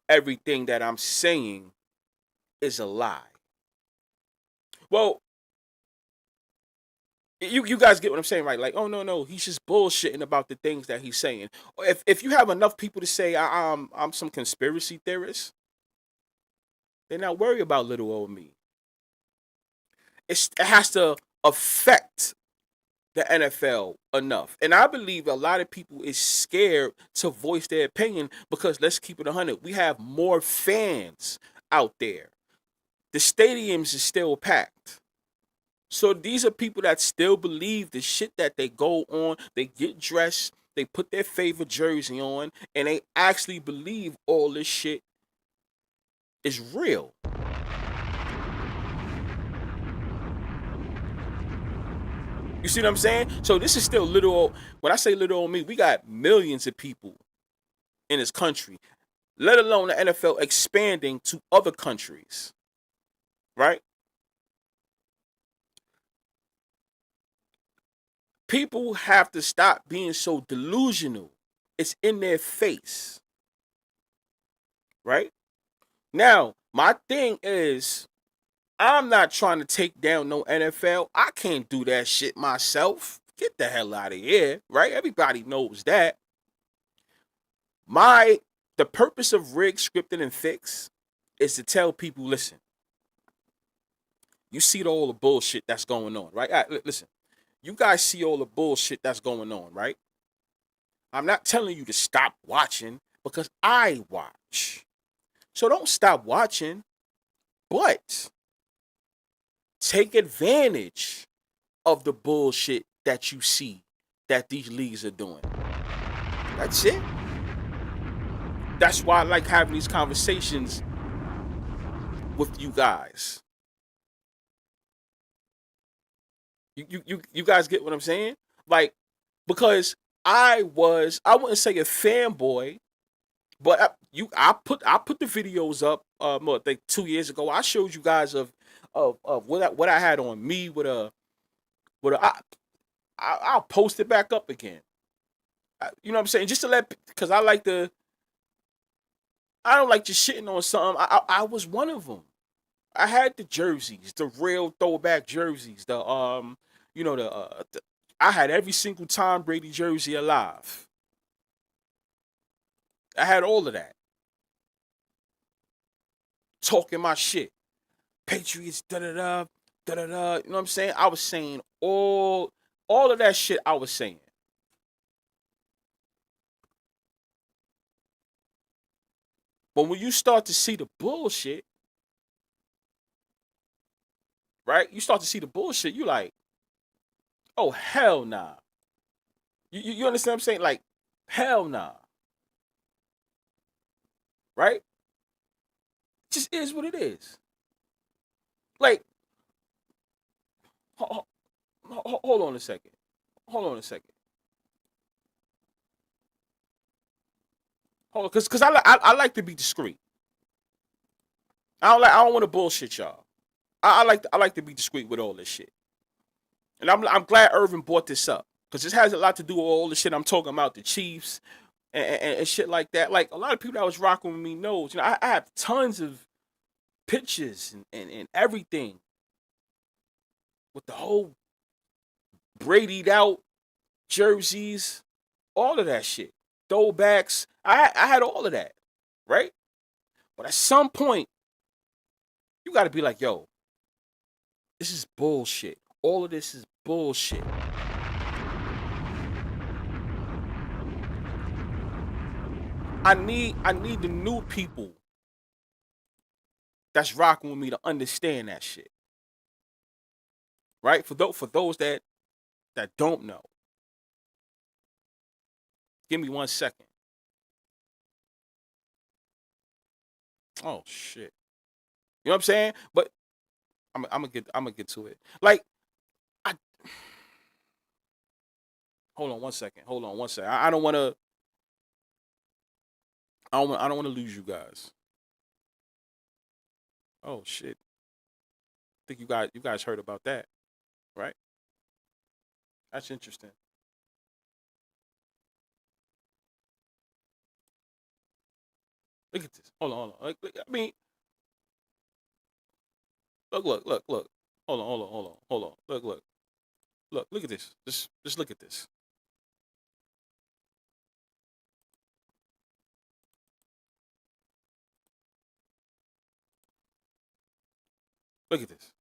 everything that I'm saying is a lie. Well, you guys get what I'm saying, right? Like, oh no, he's just bullshitting about the things that he's saying. If you have enough people to say I'm some conspiracy theorist, then not worry about little old me. It has to affect the NFL enough. And I believe a lot of people is scared to voice their opinion because, let's keep it 100, we have more fans out there. The stadiums is still packed. So these are people that still believe the shit that they go on, they get dressed, they put their favorite jersey on, and they actually believe all this shit is real. You see what I'm saying? So this is still little old, when I say little old me, we got millions of people in this country, let alone the NFL expanding to other countries, right? People have to stop being so delusional. It's in their face, right? Now, my thing is, I'm not trying to take down no NFL. I can't do that shit myself. Get the hell out of here, right? Everybody knows that. The purpose of Rig, Scripted, and Fix is to tell people, listen, you see all the bullshit that's going on, right? Listen, you guys see all the bullshit that's going on, right? I'm not telling you to stop watching because I watch. So don't stop watching, but take advantage of the bullshit that you see that these leagues are doing. That's it. That's why I like having these conversations with you guys. You guys get what I'm saying? Like, because I wouldn't say a fanboy, but I put the videos up I think 2 years ago. I showed you guys of what I had on me with a I'll post it back up again. You know what I'm saying? Just to because I don't like just shitting on something. I was one of them. I had the jerseys, the real throwback jerseys. I had every single Tom Brady jersey alive. I had all of that. Talking my shit. Patriots, da da da, da da da. You know what I'm saying? I was saying all of that shit. I was saying. But when you start to see the bullshit, right? You start to see the bullshit. You like, oh hell nah. You understand what I'm saying? Like, hell nah. Right? It just is what it is. Like, hold on a second. Hold on a second. Hold on, because I like to be discreet. I don't want to bullshit y'all. I like to be discreet with all this shit. And I'm glad Irvin brought this up because this has a lot to do with all the shit I'm talking about, the Chiefs and shit like that. Like, a lot of people that was rocking with me knows, I have tons of pictures and everything with the whole Brady'd out jerseys, all of that shit, throwbacks. I had all of that, right? But at some point, you got to be like, yo, this is bullshit. All of this is bullshit. I need the new people that's rocking with me to understand that shit. Right? For those that don't know. Give me 1 second. Oh shit. You know what I'm saying? But I'm gonna get to it. Like, I hold on one second. Hold on one second. I don't wanna I don't wanna lose you guys. Oh shit. I think you guys heard about that, right? That's interesting. Look at this. Hold on. I mean, look. Hold on. Look at this. Just look at this. Look at this.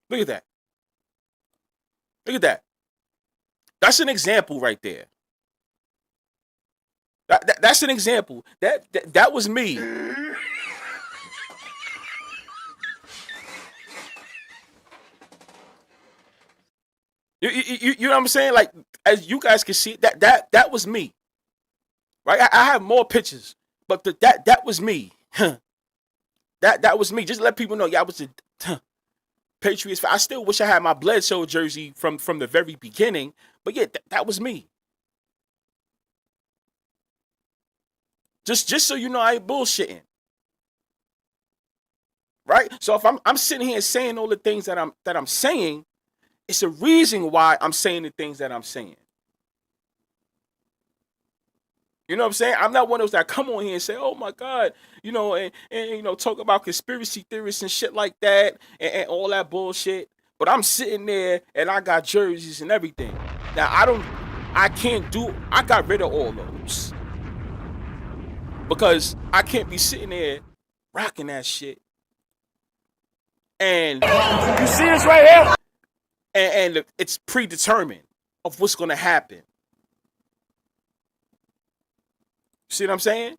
Look at that. Look at that. That's an example right there. That's an example. That was me. You know what I'm saying? Like, as you guys can see, that was me. Right? I have more pictures, but that was me. That was me. Just let people know, yeah, I was a Patriots fan. I still wish I had my Bledsoe jersey from the very beginning, but yeah, that was me. Just so you know, I ain't bullshitting. Right? So if I'm sitting here saying all the things that I'm saying, it's a reason why I'm saying the things that I'm saying. You know what I'm saying? I'm not one of those that come on here and say, "Oh my God," and talk about conspiracy theorists and shit like that and all that bullshit. But I'm sitting there and I got jerseys and everything. Now I can't do. I got rid of all those because I can't be sitting there rocking that shit. And You see this right here? and it's predetermined of what's gonna happen. You see what I'm saying?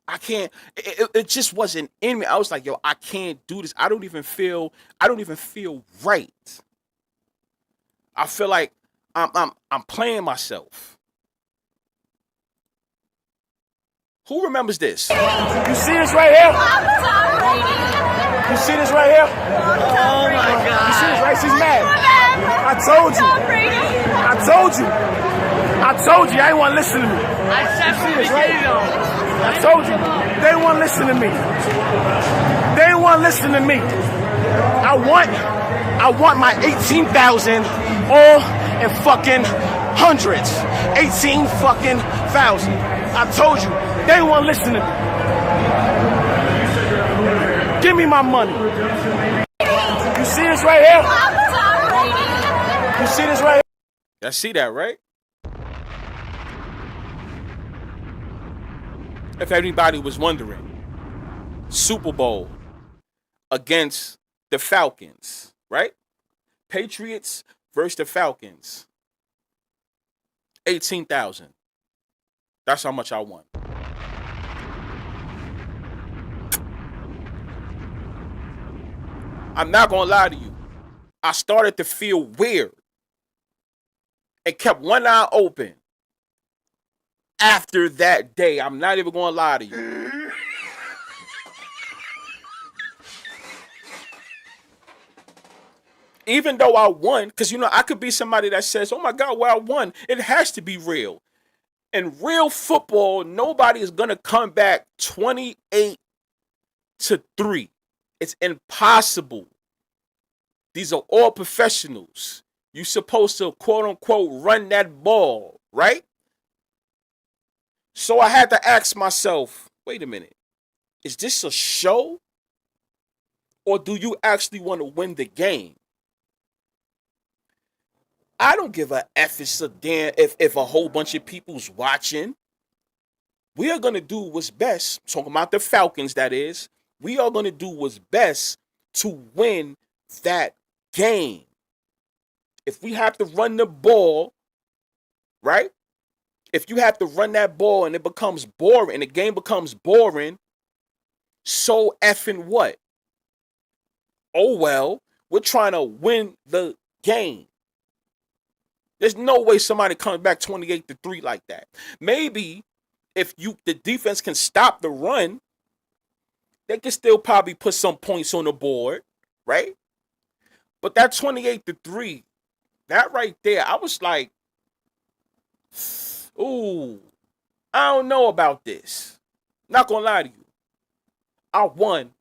I can't. It just wasn't in me. I was like, yo, I can't do this. I don't even feel. I don't even feel right. I feel like I'm playing myself. Who remembers this? You see this right here? You see this right here? Oh my God. You see this right? She's mad. I told you. I told you. I told you. I ain't want to listen to me. I said from the beginning though. I told you. They didn't want to listen to me. They didn't want to listen to me. I want my 18,000 all in fucking hundreds. 18 fucking thousand. I told you. They didn't want to listen to me. Give me my money. You see this right here? You see this right here? Y'all see that, right? If anybody was wondering, Super Bowl against the Falcons, right? Patriots versus the Falcons. 18,000. That's how much I won. I'm not gonna lie to you. I started to feel weird and kept one eye open after that day. I'm not even gonna lie to you. Even though I won, because I could be somebody that says, oh my God, well, I won. It has to be real. In real football, nobody is gonna come back 28-3. It's impossible. These are all professionals. You're supposed to, quote unquote, run that ball, right? So I had to ask myself, wait a minute, is this a show? Or do you actually want to win the game? I don't give a F it's a damn if a whole bunch of people's watching. We are going to do what's best. Talking about the Falcons, that is. We are going to do what's best to win that game. If we have to run the ball, right? If you have to run that ball and it becomes boring and the game becomes boring, so effing what? Oh well, we're trying to win the game. There's no way somebody comes back 28-3 like that. Maybe if the defense can stop the run, they can still probably put some points on the board, right? But that 28-3, that right there, I was like, ooh, I don't know about this. Not gonna lie to you. I won.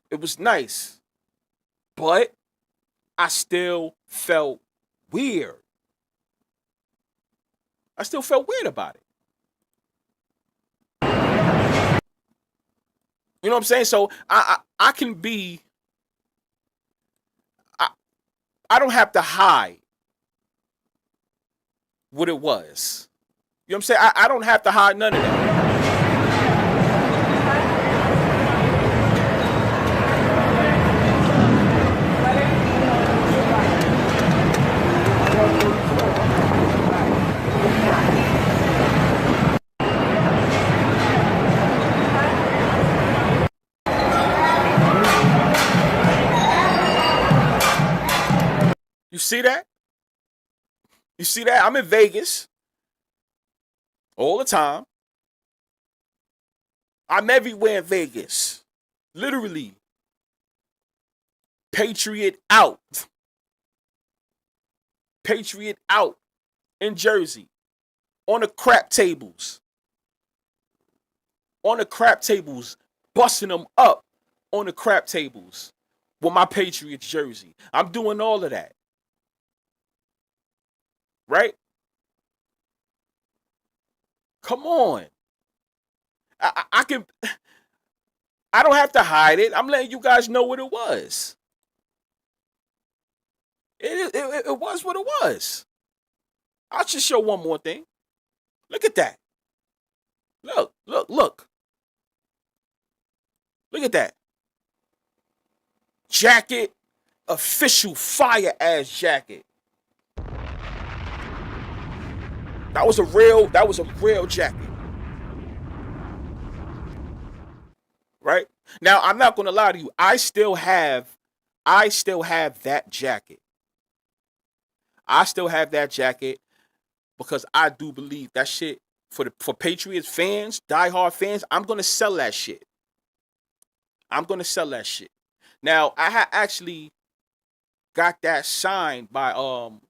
It was nice. But I still felt weird. I still felt weird about it. You know what I'm saying? So I can be, I don't have to hide what it was. You know what I'm saying? I don't have to hide none of that. You see that? You see that? I'm in Vegas all the time. I'm everywhere in Vegas. Literally. Patriot out. Patriot out in Jersey. On the crap tables. On the crap tables. Busting them up on the crap tables with my Patriots jersey. I'm doing all of that. Right? Come on. I can. I don't have to hide it. I'm letting you guys know what it was. It was what it was. I'll just show one more thing. Look at that. Look. Look at that. Jacket. Official fire ass jacket. That was a real jacket. Right? Now, I'm not gonna lie to you. I still have that jacket. I still have that jacket because I do believe that shit for Patriots fans, diehard fans, I'm gonna sell that shit. I'm gonna sell that shit. Now, I actually got that signed by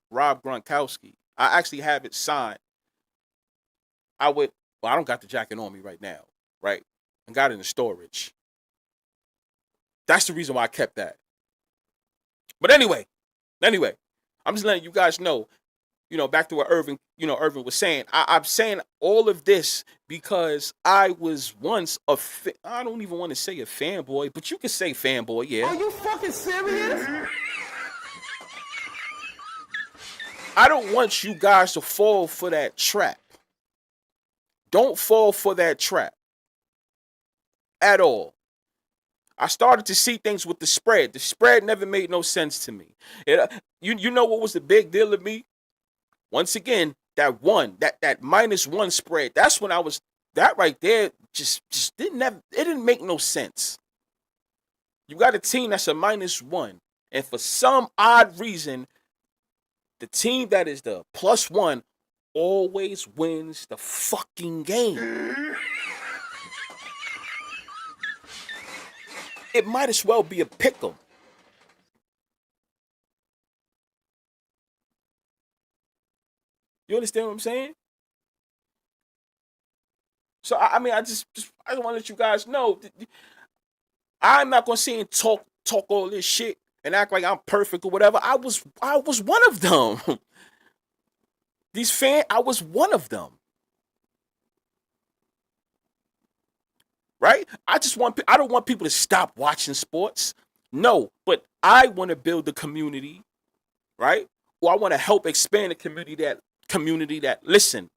Rob Gronkowski. I actually have it signed. I don't got the jacket on me right now, right? I got it in storage. That's the reason why I kept that. But anyway, I'm just letting you guys know, back to what Irvin was saying. I'm saying all of this because I was once I don't even want to say a fanboy, but you can say fanboy, yeah. Are you fucking serious? I don't want you guys to fall for that trap. Don't fall for that trap. At all. I started to see things with the spread. The spread never made no sense to me. You know what was the big deal to me? Once again, that -1 spread. That's when that right there just didn't make no sense. You got a team that's a -1, and for some odd reason, the team that is the +1 always wins the fucking game. It might as well be a pick'em. You understand what I'm saying? So I just want to let you guys know I'm not gonna sit and talk all this shit and act like I'm perfect or whatever. I was one of them. I was one of them. Right? I don't want people to stop watching sports. No, but I want to build the community, right? Or I want to help expand the community that listen.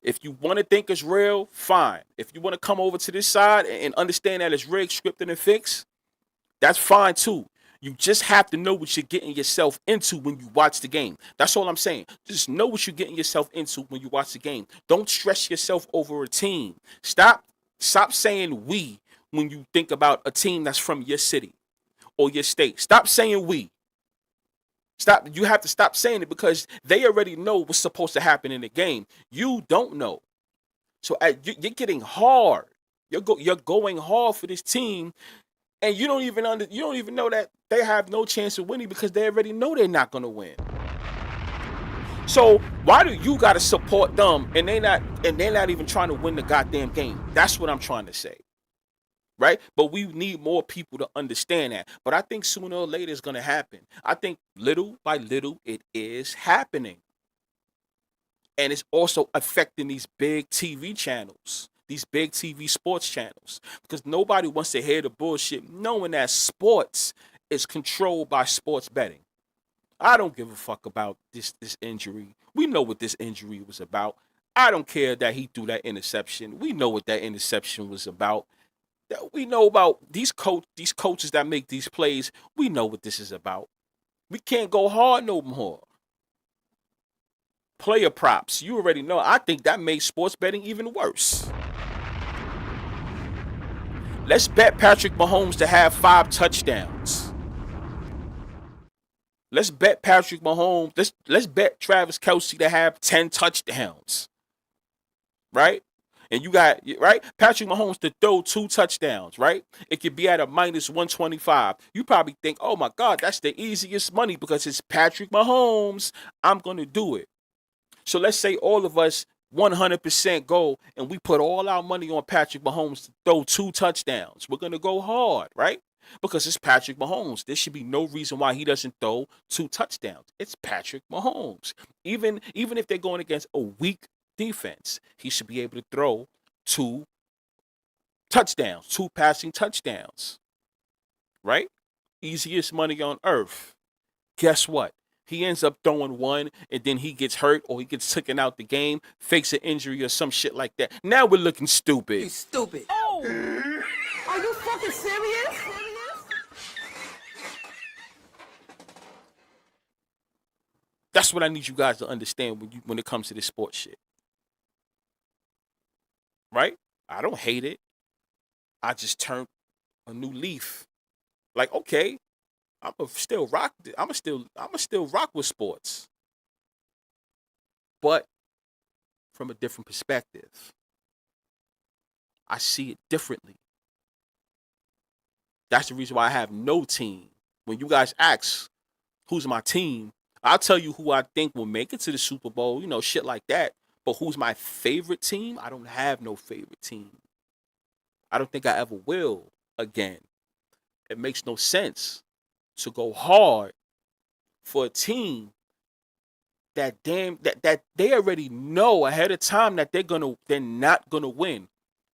If you want to think it's real, fine. If you want to come over to this side and understand that it's rigged, scripted, and fixed, that's fine too. You just have to know what you're getting yourself into when you watch the game. That's all I'm saying. Just know what you're getting yourself into when you watch the game. Don't stress yourself over a team. Stop saying we when you think about a team that's from your city or your state. Stop saying we. Stop. You have to stop saying it because they already know what's supposed to happen in the game. You don't know. So you're getting hard. You're going hard for this team, and you don't even know that they have no chance of winning because they already know they're not gonna win. So why do you gotta support them and they're not even trying to win the goddamn game? That's what I'm trying to say. Right? But we need more people to understand that. But I think sooner or later it's gonna happen. I think little by little it is happening. And it's also affecting these big TV channels, these big TV sports channels, because nobody wants to hear the bullshit knowing that sports is controlled by sports betting. I don't give a fuck about this injury. We know what this injury was about. I don't care that he threw that interception. We know what that interception was about. We know about these coaches that make these plays. We know what this is about. We can't go hard no more. Player props. You already know. I think that made sports betting even worse. Let's bet Patrick Mahomes to have 5 touchdowns. Let's bet Patrick Mahomes. Let's bet Travis Kelce to have 10 touchdowns. Right? And you got, right? Patrick Mahomes to throw 2 touchdowns, right? It could be at a minus 125. You probably think, oh my God, that's the easiest money because it's Patrick Mahomes. I'm going to do it. So let's say all of us 100% go and we put all our money on Patrick Mahomes to throw 2 touchdowns. We're going to go hard, right? Because it's Patrick Mahomes. There should be no reason why he doesn't throw 2 touchdowns. It's Patrick Mahomes. Even if they're going against a weak defense, he should be able to throw 2 touchdowns, 2 passing touchdowns, right? Easiest money on earth. Guess what? He ends up throwing 1 and then he gets hurt or he gets taken out the game, fakes an injury or some shit like that. Now we're looking stupid. You stupid. Oh! Are you fucking serious? That's what I need you guys to understand when it comes to this sports shit. Right? I don't hate it. I just turned a new leaf. Like, okay, I'ma still rock with sports. But from a different perspective. I see it differently. That's the reason why I have no team. When you guys ask who's my team, I'll tell you who I think will make it to the Super Bowl, shit like that. But who's my favorite team? I don't have no favorite team. I don't think I ever will again. It makes no sense to go hard for a team that they already know ahead of time that they're not gonna win.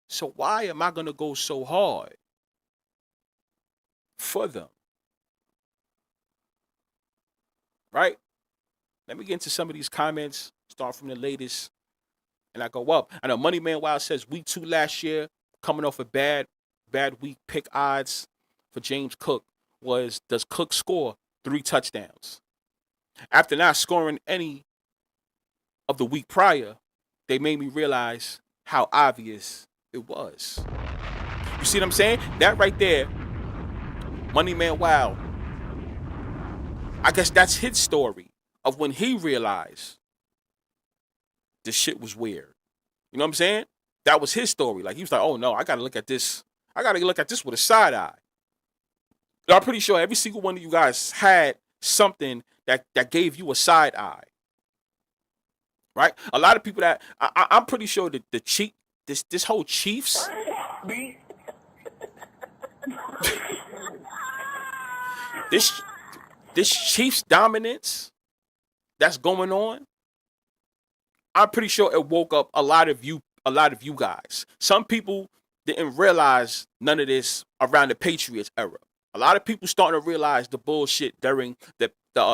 So why am I gonna go so hard for them? Right? Let me get into some of these comments. Start from the latest, and I go up. I know Money Man Wild says week 2 last year, coming off a bad week. Pick odds for James Cook was, does Cook score 3 touchdowns? After not scoring any of the week prior, they made me realize how obvious it was. You see what I'm saying? That right there, Money Man Wild. I guess that's his story of when he realized this shit was weird. You know what I'm saying? That was his story. Like, he was like, oh no, I gotta look at this. I gotta look at this with a side eye. I'm pretty sure every single one of you guys had something that gave you a side eye. Right? A lot of people that I'm pretty sure that this whole Chiefs this Chiefs dominance that's going on, I'm pretty sure it woke up a lot of you guys. Some people didn't realize none of this around the Patriots era. A lot of people starting to realize the bullshit during the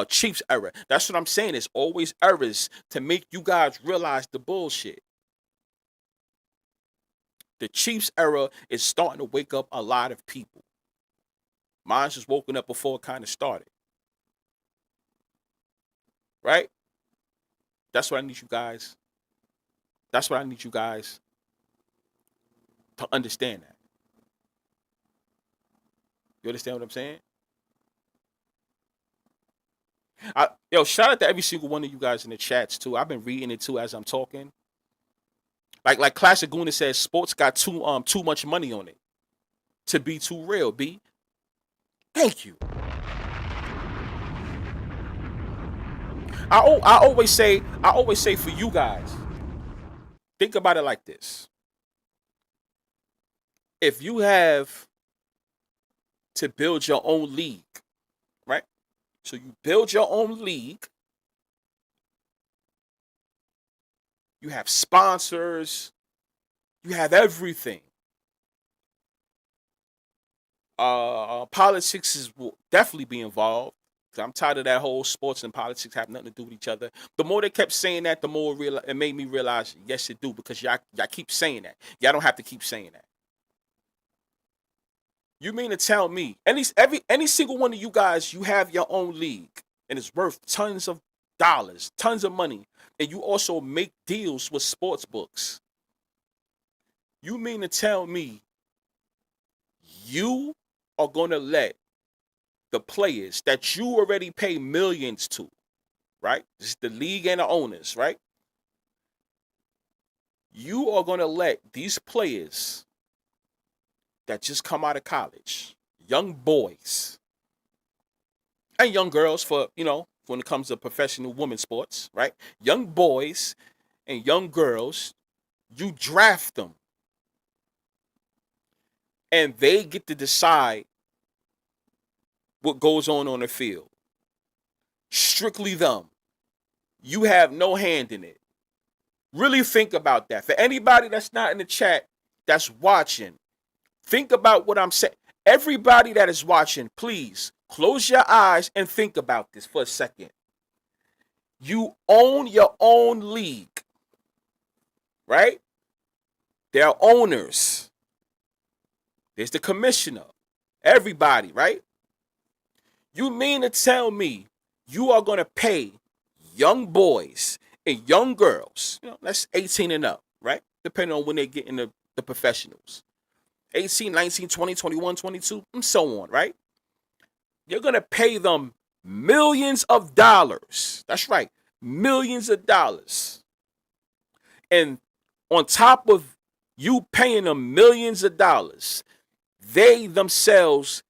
Chiefs era. That's what I'm saying. It's always eras to make you guys realize the bullshit. The Chiefs era is starting to wake up a lot of people. Mine's just woken up before it kind of started. Right? That's what I need you guys. That's what I need you guys to understand that. You understand what I'm saying? Shout out to every single one of you guys in the chats too. I've been reading it too as I'm talking. Like Classic Guna says, sports got too much money on it to be too real. B, thank you. I always say for you guys, think about it like this. If you have to build your own league, right? So you build your own league. You have sponsors. You have everything. Politics will definitely be involved. I'm tired of that whole sports and politics have nothing to do with each other. The more they kept saying that, the more it made me realize, yes, it do, because y'all keep saying that. Y'all don't have to keep saying that. You mean to tell me, any single one of you guys, you have your own league, and it's worth tons of dollars, tons of money, and you also make deals with sports books. You mean to tell me you are going to let the players that you already pay millions to, right? This is the league and the owners, right? You are going to let these players that just come out of college, young boys and young girls for, when it comes to professional women's sports, right? Young boys and young girls, you draft them. And they get to decide what goes on the field. Strictly them. You have no hand in it. Really think about that. For anybody that's not in the chat that's watching, think about what I'm saying. Everybody that is watching, please close your eyes and think about this for a second. You own your own league, right? There are owners. There's the commissioner. Everybody, right? You mean to tell me you are going to pay young boys and young girls, that's 18 and up, right? Depending on when they get in the professionals. 18, 19, 20, 21, 22, and so on, right? You're going to pay them millions of dollars. That's right, millions of dollars. And on top of you paying them millions of dollars, they themselves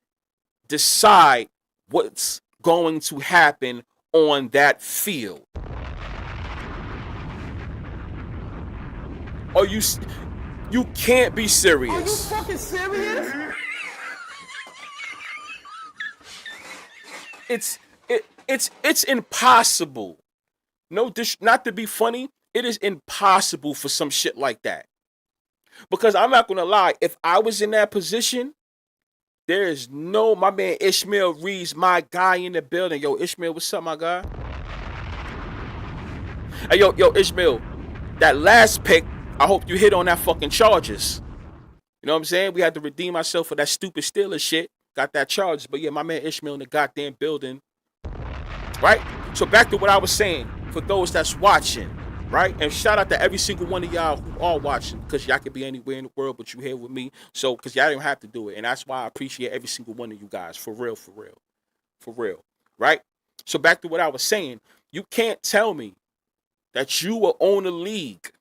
decide what's going to happen on that field. Are you can't be serious. Are you fucking serious? It's impossible. No, not to be funny, it is impossible for some shit like that. Because I'm not gonna lie, if I was in that position, there is my man Ishmael Reid's my guy in the building. Yo, Ishmael, what's up, my guy? Hey, yo, Ishmael, that last pick, I hope you hit on that fucking charges. You know what I'm saying? We had to redeem ourselves for that stupid Steelers shit. Got that charges. But yeah, my man Ishmael in the goddamn building. Right? So back to what I was saying for those that's watching. Right? And shout out to every single one of y'all who are watching, because y'all could be anywhere in the world, but you here with me. So, because y'all don't have to do it. And that's why I appreciate every single one of you guys. For real, for real. For real. Right? So back to what I was saying. You can't tell me that you will own a league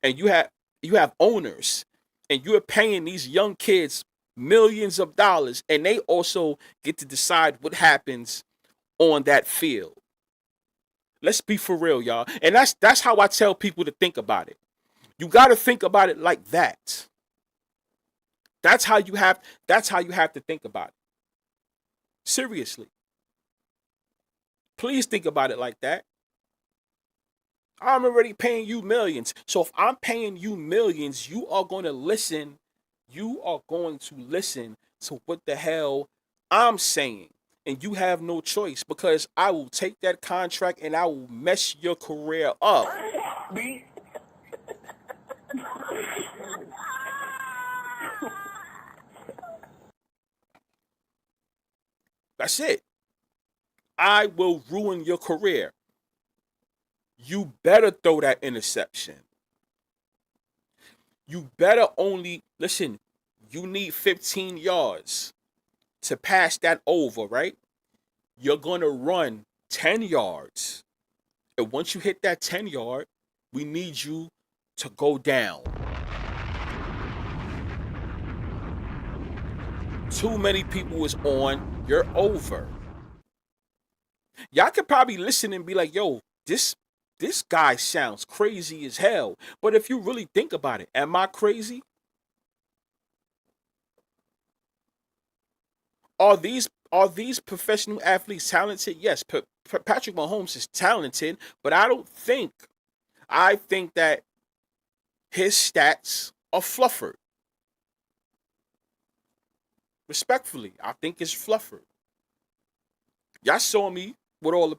and you have owners and you're paying these young kids millions of dollars, and they also get to decide what happens on that field. Let's be for real, y'all. And that's how I tell people to think about it. You got to think about it like that. That's how you have to think about it. Seriously. Please think about it like that. I'm already paying you millions. So if I'm paying you millions, you are going to listen. You are going to listen to what the hell I'm saying. And you have no choice, because I will take that contract and I will mess your career up. That's it. I will ruin your career. You better throw that interception. You better listen, you need 15 yards to pass that over, right? You're going to run 10 yards. And once you hit that 10 yard, we need you to go down. Too many people is on, you're over. Y'all could probably listen and be like, yo, this guy sounds crazy as hell. But if you really think about it, am I crazy? Are these professional athletes talented? Yes, Patrick Mahomes is talented, but I think that his stats are fluffered. Respectfully, I think it's fluffered. Y'all saw me with all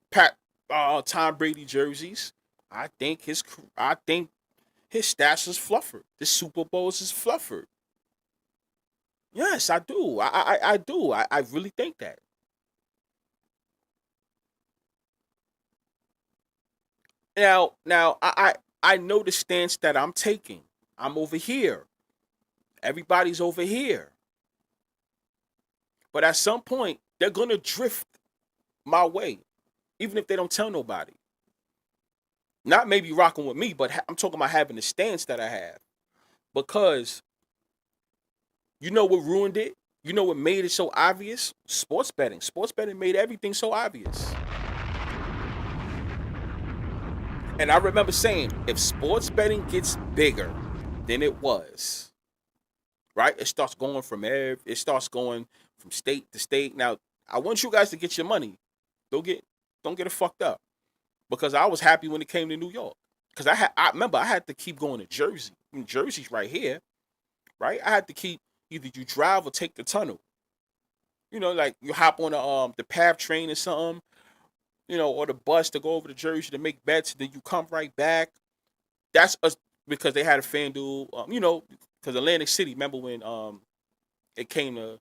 the Tom Brady jerseys. I think his stats is fluffered. The Super Bowls is fluffered. Yes, I do. I do. I really think that. Now I know the stance that I'm taking. I'm over here. Everybody's over here. But at some point, they're gonna drift my way, even if they don't tell nobody. Not maybe rocking with me, but I'm talking about having the stance that I have. Because you know what ruined it? You know what made it so obvious? Sports betting. Sports betting made everything so obvious. And I remember saying, if sports betting gets bigger than it was, right? It starts going from state to state. Now, I want you guys to get your money. Don't get it fucked up. Because I was happy when it came to New York. Because I remember I had to keep going to Jersey. I mean, Jersey's right here, right? I had to keep either you drive or take the tunnel. Like you hop on the PATH train or something, or the bus to go over to Jersey to make bets. Then you come right back. That's us because they had a FanDuel. Because Atlantic City. Remember when it came to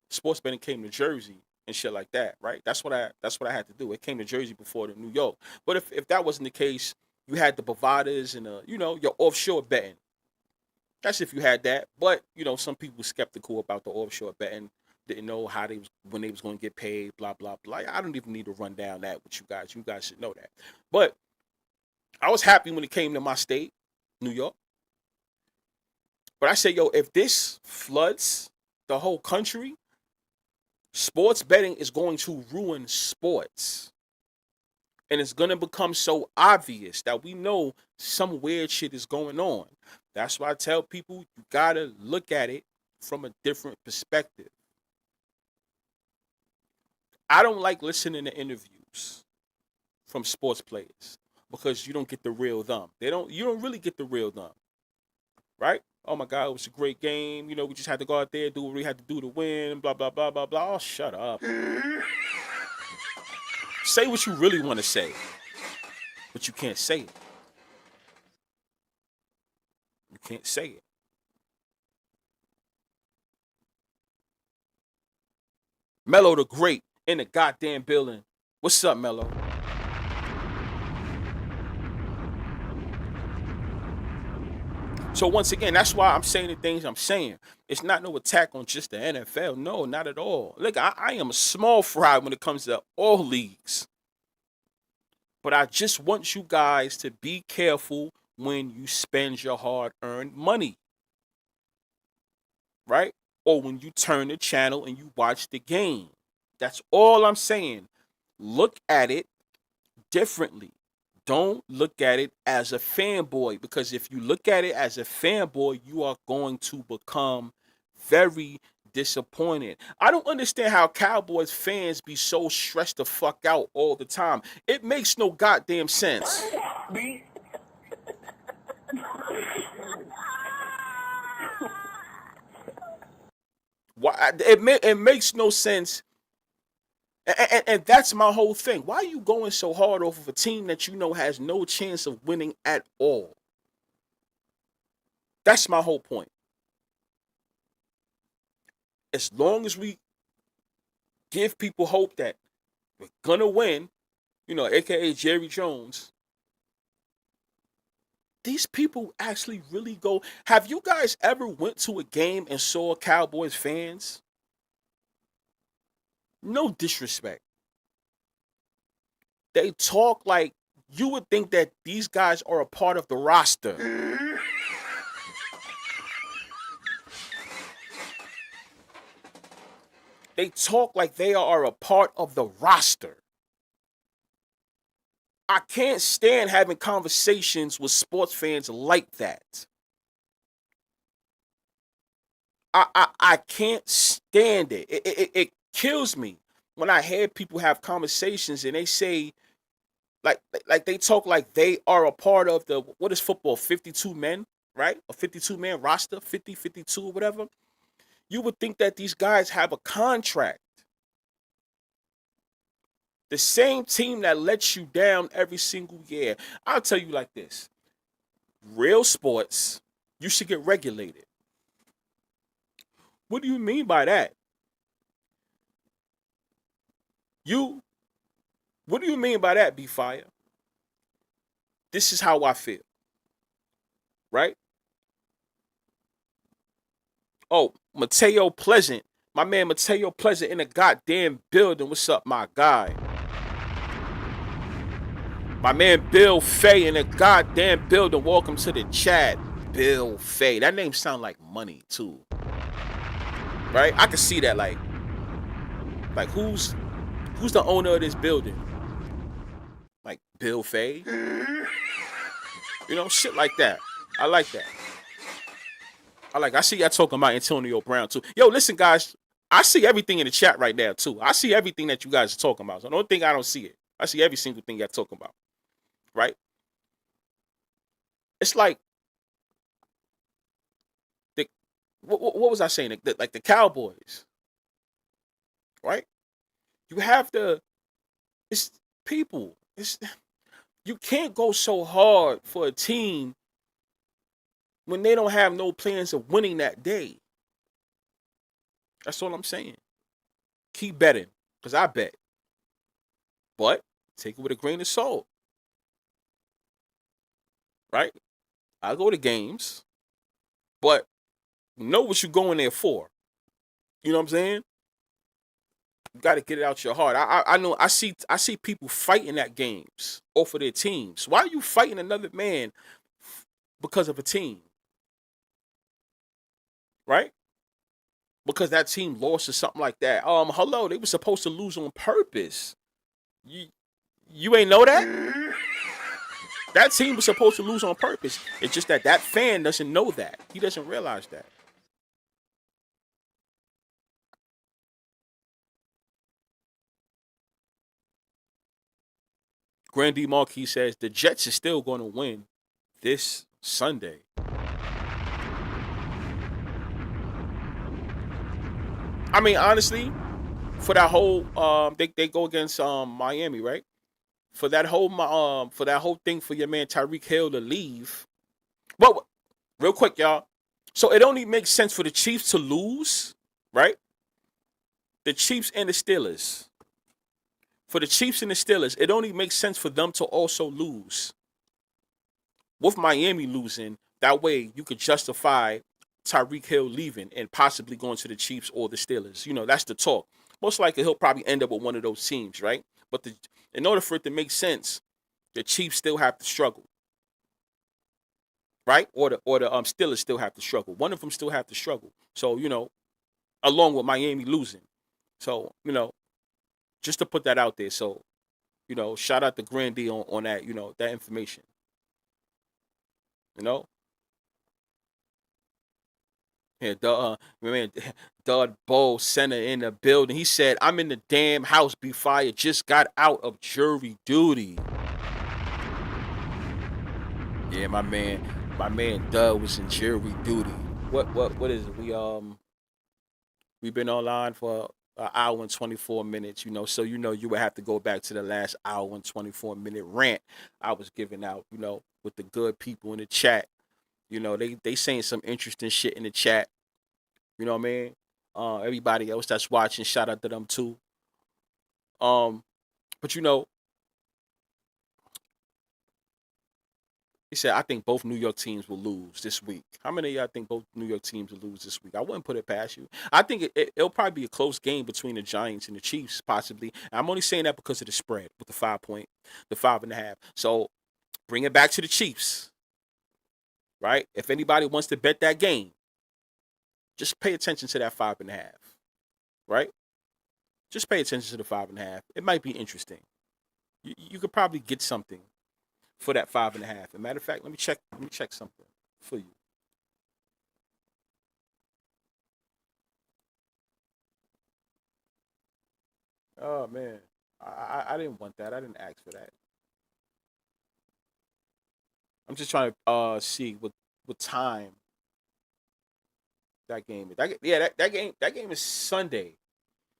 sports betting came to Jersey and shit like that, right? That's what I had to do. It came to Jersey before to New York. But if that wasn't the case, you had the Bovadas and your offshore betting. That's if you had that. But some people were skeptical about the offshore betting. Didn't know when they was going to get paid. Blah blah blah. I don't even need to run down that with you guys. You guys should know that. But I was happy when it came to my state, New York. But I said, yo, if this floods the whole country, sports betting is going to ruin sports. And it's going to become so obvious that we know some weird shit is going on. That's why I tell people you got to look at it from a different perspective. I don't like listening to interviews from sports players because you don't get the real them. You don't really get the real them. Right? Oh my God, it was a great game. We just had to go out there, do what we had to do to win, blah, blah, blah, blah, blah. Oh, shut up. Say what you really want to say, but you can't say it. You can't say it. Mello the Great in the goddamn building. What's up, Mello? So once again, that's why I'm saying the things I'm saying. It's not no attack on just the NFL. No, not at all. Look, I am a small fry when it comes to all leagues. But I just want you guys to be careful when you spend your hard-earned money. Right? Or when you turn the channel and you watch the game. That's all I'm saying. Look at it differently. Don't look at it as a fanboy, because if you look at it as a fanboy, you are going to become very disappointed. I don't understand how Cowboys fans be so stressed the fuck out all the time. It makes no goddamn sense. Why it makes no sense. And that's my whole thing. Why are you going so hard off of a team that you know has no chance of winning at all? That's my whole point. As long as we give people hope that we're gonna win, aka Jerry Jones, these people actually really go. Have you guys ever went to a game and saw Cowboys fans? No disrespect. They talk like you would think that these guys are a part of the roster. They talk like they are a part of the roster. I can't stand having conversations with sports fans like that. I can't stand it. It kills me when I hear people have conversations and they say like they talk like they are a part of the what is football 52 men, right? A 52 man roster, 50 52 or whatever. You would think that these guys have a contract. The same team that lets you down every single year. I'll tell you like this. Real sports, you should get regulated. What do you mean by that? You What do you mean by that, B Fire? This is how I feel, right? Oh, Mateo Pleasant. My man Mateo Pleasant in the goddamn building. What's up, my guy? My man Bill Fay in the goddamn building. Welcome to the chat. Bill Fay. That name sound like money too. Right? I can see that like who's the owner of this building? Like Bill Fay? You know, shit like that. I like that. I see y'all talking about Antonio Brown too. Yo, listen, guys. I see everything in the chat right now too. I see everything that you guys are talking about. So don't think I don't see it. I see every single thing y'all talking about. Right? It's like the what was I saying? Like the Cowboys, right? You have to. It's people. It's you can't go so hard for a team when they don't have no plans of winning that day. That's all I'm saying. Keep betting, because I bet. But take it with a grain of salt. Right? I go to games, but know what you're going there for. You know what I'm saying? You got to get it out your heart. I know I see people fighting at games or for their teams. Why are you fighting another man because of a team? Right? Because that team lost or something like that. Hello, they were supposed to lose on purpose. You ain't know that? That team was supposed to lose on purpose. It's just that fan doesn't know that. He doesn't realize that. Grandy Marquis says the Jets are still going to win this Sunday. I mean, honestly, for that whole they go against Miami, right? For that whole thing for your man Tyreek Hill to leave. Well, real quick, y'all. So it only makes sense for the Chiefs to lose, right? The Chiefs and the Steelers. For the Chiefs and the Steelers, it only makes sense for them to also lose. With Miami losing, that way you could justify Tyreek Hill leaving and possibly going to the Chiefs or the Steelers. You know, that's the talk. Most likely he'll probably end up with one of those teams, right? But in order for it to make sense, the Chiefs still have to struggle, right? Or the Steelers still have to struggle. One of them still have to struggle. So, you know, along with Miami losing. So, you know, just to put that out there. So, you know, shout out to Grandy on that, you know, that information. You know? Yeah, man, Doug Bowl Center in the building. He said, I'm in the damn house before I just got out of jury duty. Yeah, my man Doug was in jury duty. What is it? We've been online for an hour and 24 minutes, you know, so you know you would have to go back to the last hour and 24-minute rant I was giving out, you know, with the good people in the chat. You know, they saying some interesting shit in the chat. You know what I mean? Everybody else that's watching, shout out to them too. But you know, He said, I think both New York teams will lose this week. How many of y'all think both New York teams will lose this week? I wouldn't put it past you. I think it'll probably be a close game between the Giants and the Chiefs, possibly. And I'm only saying that because of the spread with the 5 point, the 5.5. So bring it back to the Chiefs, right? If anybody wants to bet that game, just pay attention to that 5.5, right? Just pay attention to the 5.5. It might be interesting. You could probably get something for that 5.5. As a matter of fact, let me check something for you. Oh man, I didn't want that. I didn't ask for that. I'm just trying to see what time that game is. That game is Sunday.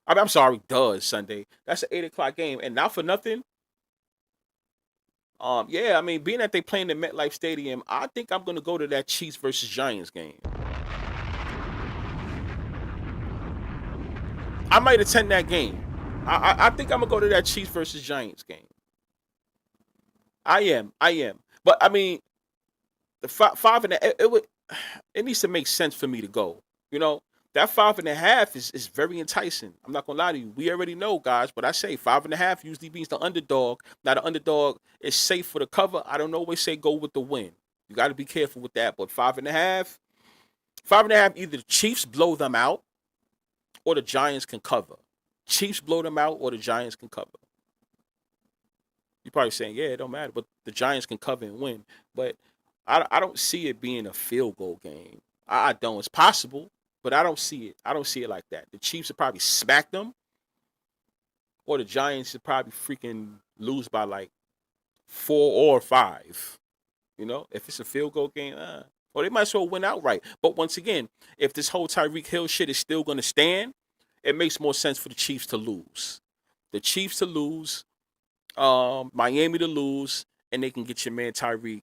I'm sorry, does Sunday. That's an 8 o'clock game, and not for nothing. Yeah, I mean, being that they playing in MetLife Stadium, I think I'm gonna go to that Chiefs versus Giants game. I might attend that game. I think I'm gonna go to that Chiefs versus Giants game. I am. But I mean, the five and a, it would it needs to make sense for me to go. You know, that 5.5 is very enticing. I'm not gonna lie to you. We already know, guys, but I say 5.5 usually beats the underdog. Now the underdog is safe for the cover. I don't always say go with the win. You got to be careful with that. But 5.5, 5.5, either the Chiefs blow them out or the Giants can cover. Chiefs blow them out or the Giants can cover. You're probably saying, yeah, it don't matter, but the Giants can cover and win. But I don't see it being a field goal game. I don't. It's possible, but I don't see it. I don't see it like that. The Chiefs would probably smack them, or the Giants would probably freaking lose by like 4 or 5. You know, if it's a field goal game, or they might as well win outright. But once again, if this whole Tyreek Hill shit is still going to stand, it makes more sense for the Chiefs to lose. The Chiefs to lose, Miami to lose, and they can get your man Tyreek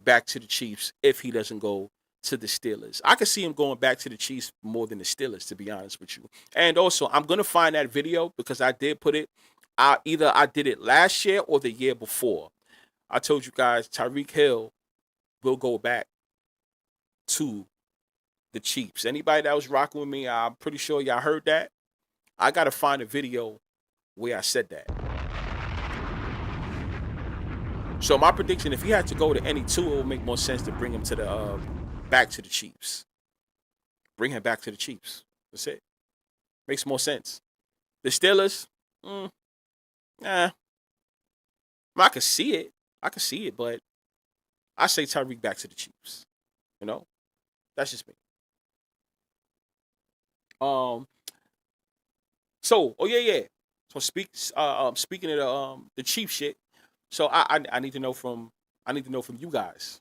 back to the Chiefs if he doesn't go to the Steelers. I can see him going back to the Chiefs more than the Steelers, to be honest with you. And also, I'm gonna find that video because I did put it. Either I did it last year or the year before. I told you guys Tyreek Hill will go back to the Chiefs. Anybody that was rocking with me, I'm pretty sure y'all heard that. I gotta find a video where I said that. So my prediction, if he had to go to any two, it would make more sense to bring him to the back to the Chiefs. Bring him back to the Chiefs. That's it. Makes more sense. The Steelers, nah. I can see it. But I say Tyreek back to the Chiefs. You know, that's just me. Um. So, yeah. So speaking of the Chief shit. So I need to know from you guys.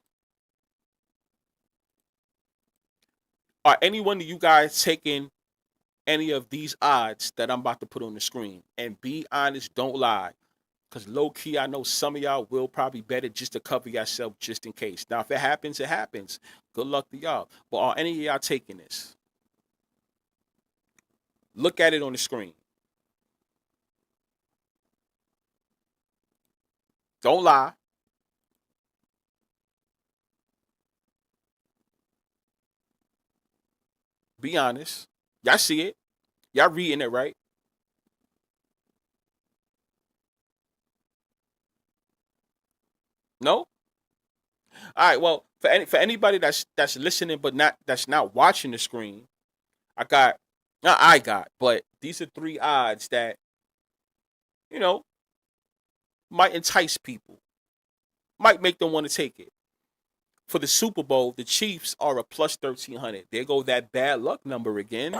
Are any one of you guys taking any of these odds that I'm about to put on the screen? And be honest, don't lie. Because low key, I know some of y'all will probably bet it just to cover yourself just in case. Now, if it happens, it happens. Good luck to y'all. But are any of y'all taking this? Look at it on the screen. Don't lie. Be honest. Y'all see it. Y'all reading it, right? No? All right, well, for anybody that's listening but that's not watching the screen, I got not I got, but these are 3 odds that, you know, might entice people. Might make them want to take it. For the Super Bowl, the Chiefs are a plus 1,300. There go that bad luck number again.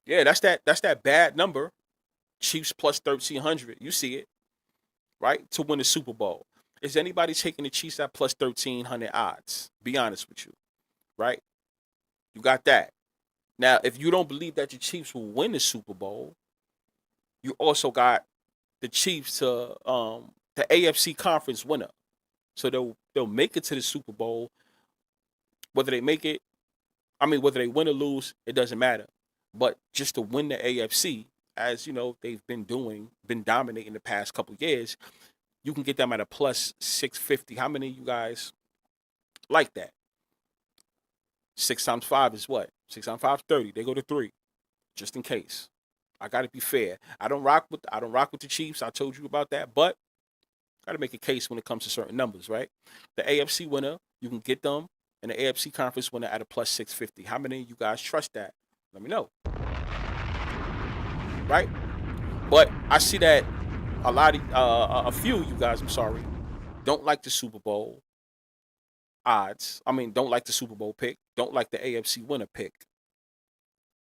Yeah, that's that bad number. Chiefs plus 1,300. You see it, right? To win the Super Bowl. Is anybody taking the Chiefs at plus 1,300 odds? Be honest with you, right? You got that. Now, if you don't believe that your Chiefs will win the Super Bowl, you also got the Chiefs to the AFC conference winner. So they'll make it to the Super Bowl. Whether they make it, whether they win or lose, it doesn't matter. But just to win the AFC, as you know, they've been dominating the past couple years, you can get them at a plus 650. How many of you guys like that? 6 times 5 is what? 6 times 5 is 30. They go to 3, just in case. I gotta be fair. I don't rock with the Chiefs. I told you about that, but gotta make a case when it comes to certain numbers, right? The AFC winner, you can get them, and the AFC conference winner at a plus 650. How many of you guys trust that? Let me know. Right? But I see that a few of you guys, I'm sorry, don't like the Super Bowl odds. I mean, don't like the Super Bowl pick. Don't like the AFC winner pick.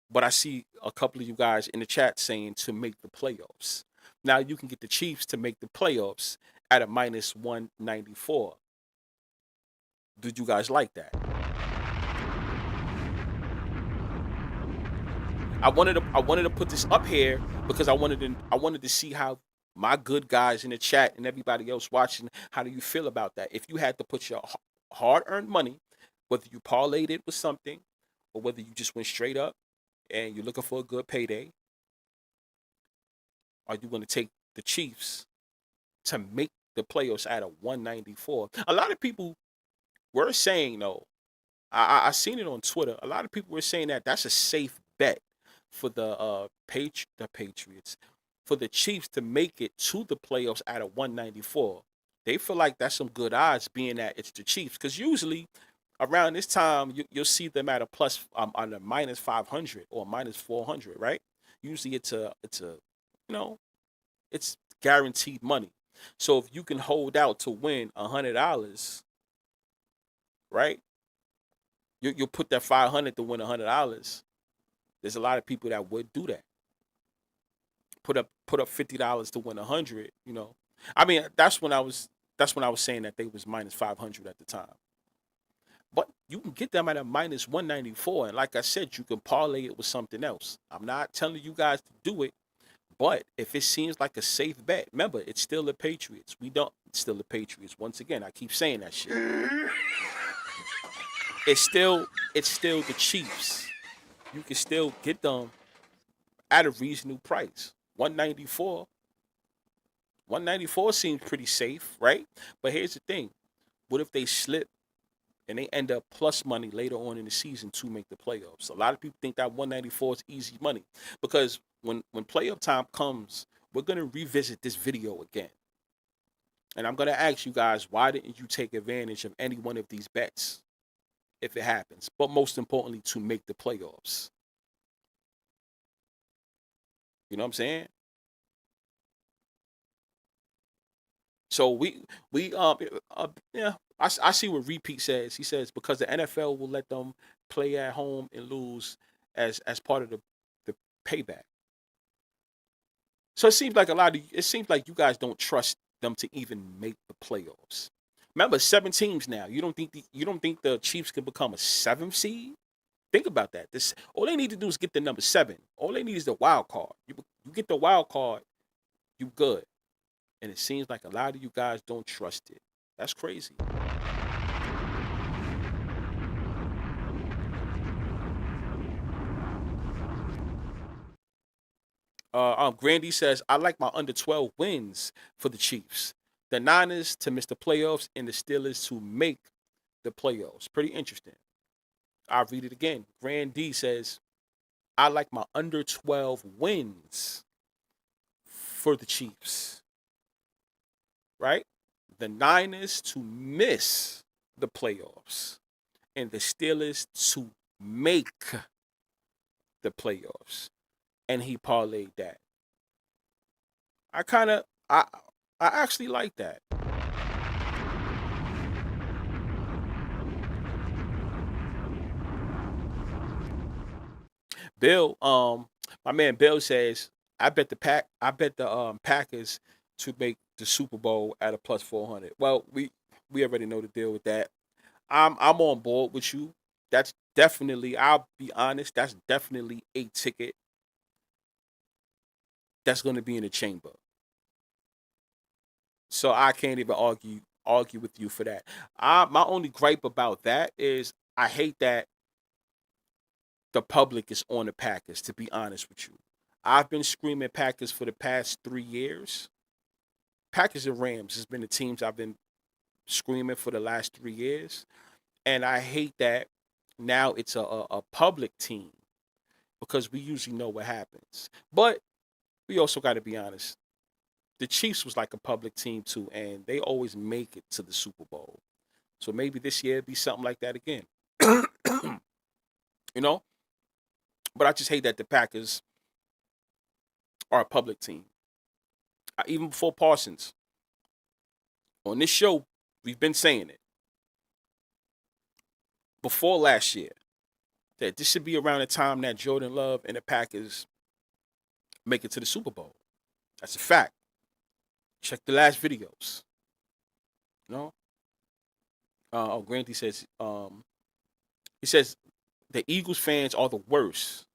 But I see a couple of you guys in the chat saying to make the playoffs. Now you can get the Chiefs to make the playoffs at a minus 194. Did you guys like that? I wanted to put this up here because I wanted to see how my good guys in the chat and everybody else watching, how do you feel about that? If you had to put your hard-earned money, whether you parlayed it with something or whether you just went straight up and you're looking for a good payday, are you going to take the Chiefs to make the playoffs at a 194? A lot of people were saying though, I seen it on Twitter. A lot of people were saying that that's a safe bet for the Patriots, for the Chiefs to make it to the playoffs at a 194. They feel like that's some good odds, being that it's the Chiefs, because usually around this time you'll see them at a plus on a minus 500 or minus 400, right? Usually it's a you know it's guaranteed money. So if you can hold out to win $100, right? You'll put that 500 to win $100. There's a lot of people that would do that. Put up $50 to win 100. I mean, that's when I was saying that they was minus 500 at the time. But you can get them at a minus 194, and like I said, you can parlay it with something else. I'm not telling you guys to do it, but if it seems like a safe bet, remember, it's still the Patriots. It's still the Patriots. Once again, I keep saying that shit. It's still the Chiefs. You can still get them at a reasonable price. 194. 194 seems pretty safe, right? But here's the thing. What if they slip and they end up plus money later on in the season to make the playoffs? A lot of people think that 194 is easy money, because when playoff time comes, we're going to revisit this video again. And I'm going to ask you guys, why didn't you take advantage of any one of these bets if it happens? But most importantly, to make the playoffs. You know what I'm saying? So yeah, I see what Repeat says. He says because the NFL will let them play at home and lose as part of the payback. So it seems like you guys don't trust them to even make the playoffs. Remember, 7 teams now. You don't think the Chiefs can become a 7th seed? Think about that. This all they need to do is get the number 7. All they need is the wild card. You get the wild card, you good. And it seems like a lot of you guys don't trust it. That's crazy. Grandy says, I like my under 12 wins for the Chiefs. The Niners to miss the playoffs and the Steelers to make the playoffs. Pretty interesting. I'll read it again. Grandy says, I like my under 12 wins for the Chiefs. Right? The Niners to miss the playoffs and the Steelers to make the playoffs. And he parlayed that. I kind of, I actually like that. Bill, my man Bill says, I bet the Packers to make the Super Bowl at a plus 400. Well, we already know the deal with that. I'm on board with you. That's definitely, I'll be honest, that's definitely a ticket that's going to be in the chamber. So I can't even argue with you for that. My only gripe about that is I hate that the public is on the Packers, to be honest with you. I've been screaming Packers for the past 3 years. Packers and Rams has been the teams I've been screaming for the last 3 years. And I hate that now it's a public team because we usually know what happens. But we also got to be honest. The Chiefs was like a public team too, and they always make it to the Super Bowl. So maybe this year it'd be something like that again. you know? But I just hate that the Packers are a public team. Even before Parsons, on this show, we've been saying it. Before last year, that this should be around the time that Jordan Love and the Packers make it to the Super Bowl. That's a fact. Check the last videos. You know? Granty says, he says the Eagles fans are the worst.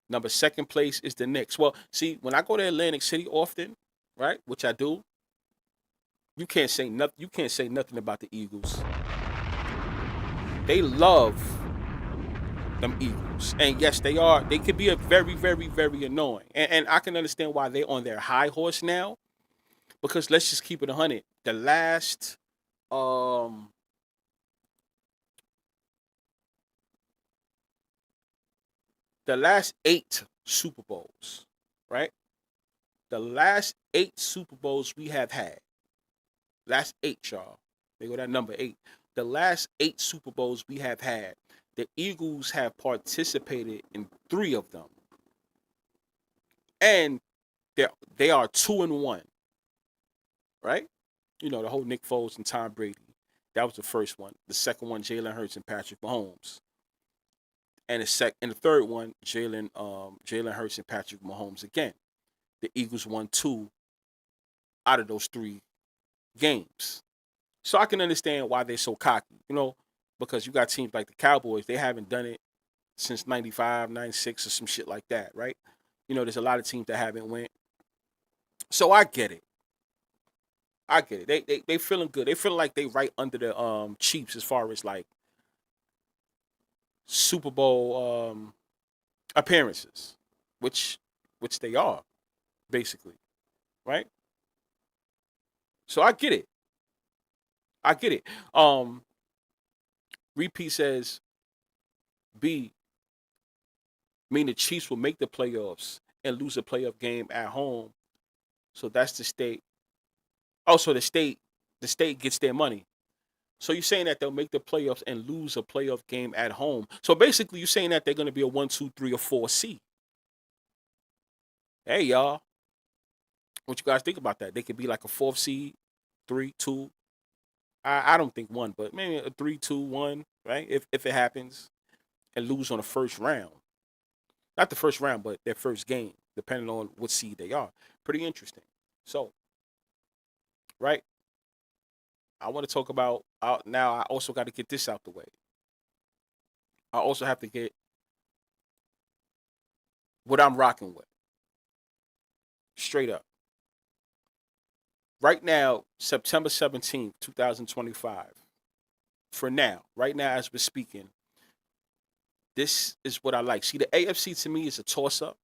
Number second place is the Knicks. Well, see, when I go to Atlantic City often, right, which I do, you can't say nothing. You can't say nothing about the Eagles. They love them Eagles, and yes, they are. They could be a very, very, very annoying, and I can understand why they're on their high horse now. Because let's just keep it 100. Um, the last 8 Super Bowls, right? The last 8 Super Bowls we have had. Last 8, y'all. They go that number 8. The last 8 Super Bowls we have had, the Eagles have participated in 3 of them. And they are 2-1. Right? You know, the whole Nick Foles and Tom Brady. That was the first one. The second one, Jalen Hurts and Patrick Mahomes. And the third one, Jalen Hurts and Patrick Mahomes again. The Eagles won 2 out of those 3 games. So I can understand why they're so cocky, because you got teams like the Cowboys, they haven't done it since 95, 96 or some shit like that, right? There's a lot of teams that haven't went. So I get it. They feeling good. They feel like they right under the Chiefs as far as like Super Bowl appearances, which they are, basically. Right? So I get it. Repeat says mean the Chiefs will make the playoffs and lose a playoff game at home. So that's the state. Also, the state gets their money. So you're saying that they'll make the playoffs and lose a playoff game at home. So basically, you're saying that they're going to be a 1, 2, 3, or 4 seed. Hey, y'all. What you guys think about that? They could be like a 4th seed, 3, 2. I don't think 1, but maybe a 3, 2, 1, right? If it happens, and lose on the first round. Not the first round, but their first game, depending on what seed they are. Pretty interesting. So, right? I want to talk about now. I also got to get this out the way. I also have to get what I'm rocking with. Straight up. Right now, September 17th, 2025. For now, right now as we're speaking, this is what I like. See, the AFC to me is a toss-up.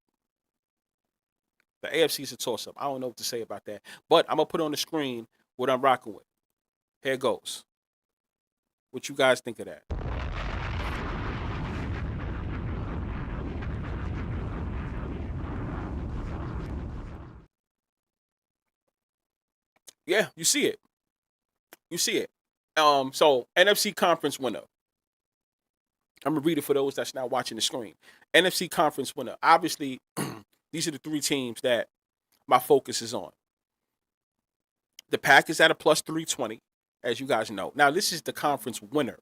The AFC is a toss-up. I don't know what to say about that. But I'm going to put on the screen what I'm rocking with. Here it goes. What you guys think of that? Yeah, you see it. So NFC conference winner. I'm gonna read it for those that's not watching the screen. NFC conference winner. Obviously, these are the 3 teams that my focus is on. The Packers at a plus 320, as you guys know. Now, this is the conference winner.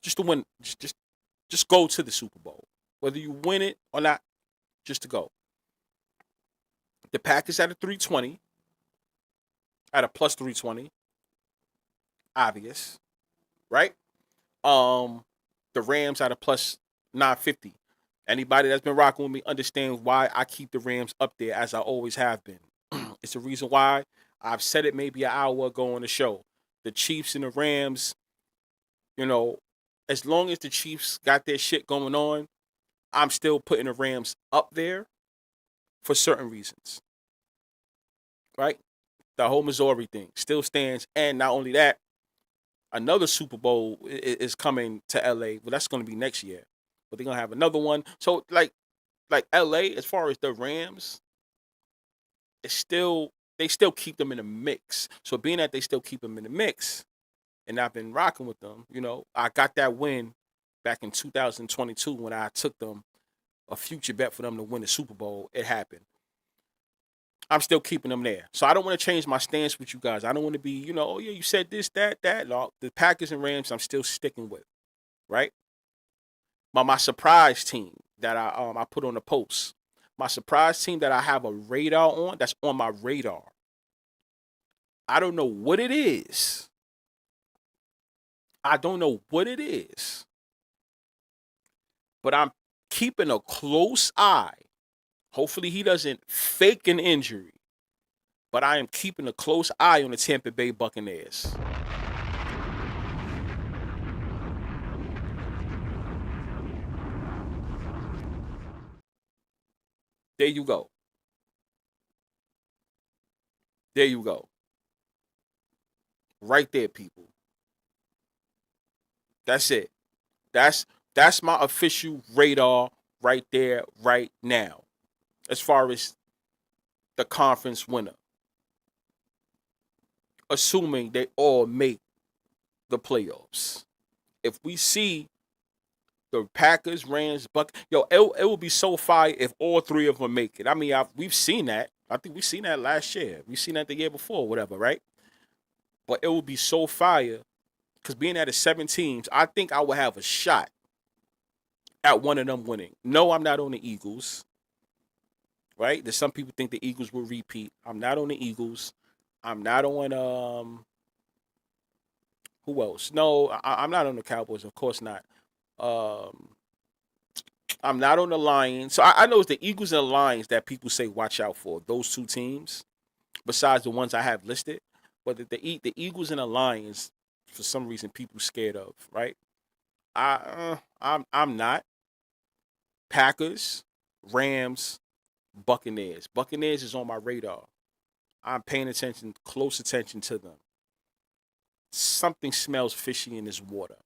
Just to win, just go to the Super Bowl. Whether you win it or not, just to go. The Packers at a 320. At a plus 320. Obvious. Right? The Rams at a plus 950. Anybody that's been rocking with me understands why I keep the Rams up there as I always have been. It's the reason why I've said it maybe an hour ago on the show. The Chiefs and the Rams, as long as the Chiefs got their shit going on, I'm still putting the Rams up there for certain reasons. Right? The whole Missouri thing still stands. And not only that, another Super Bowl is coming to LA. Well, that's going to be next year. But they're going to have another one. So, like LA, as far as the Rams, they still keep them in the mix. So, being that they still keep them in the mix, and I've been rocking with them, I got that win back in 2022 when I took them a future bet for them to win the Super Bowl. It happened. I'm still keeping them there. So I don't want to change my stance with you guys. I don't want to be, oh yeah, you said this, that. No, the Packers and Rams, I'm still sticking with, right? My surprise team that I put on the post, my surprise team that I have a radar on, that's on my radar. I don't know what it is. I don't know what it is. But I'm keeping a close eye. Hopefully he doesn't fake an injury. But I am keeping a close eye on the Tampa Bay Buccaneers. There you go. There you go. Right there, people. That's it. That's my official radar right there, right now. As far as the conference winner. Assuming they all make the playoffs. If we see the Packers, Rams, it will be so fire if all three of them make it. I mean, we've seen that. I think we've seen that last year. We've seen that the year before, whatever, right? But it will be so fire because being at 7 teams, I think I will have a shot at one of them winning. No, I'm not on the Eagles, right? There's some people think the Eagles will repeat. I'm not on the Eagles. I'm not on who else? No, I'm not on the Cowboys. Of course not. I'm not on the Lions. So I know it's the Eagles and the Lions that people say watch out for. Those two teams, besides the ones I have listed. But the Eagles and the Lions, for some reason, people scared of, right? I'm not. Packers, Rams, Buccaneers. Buccaneers is on my radar. I'm paying close attention to them. Something smells fishy in this water.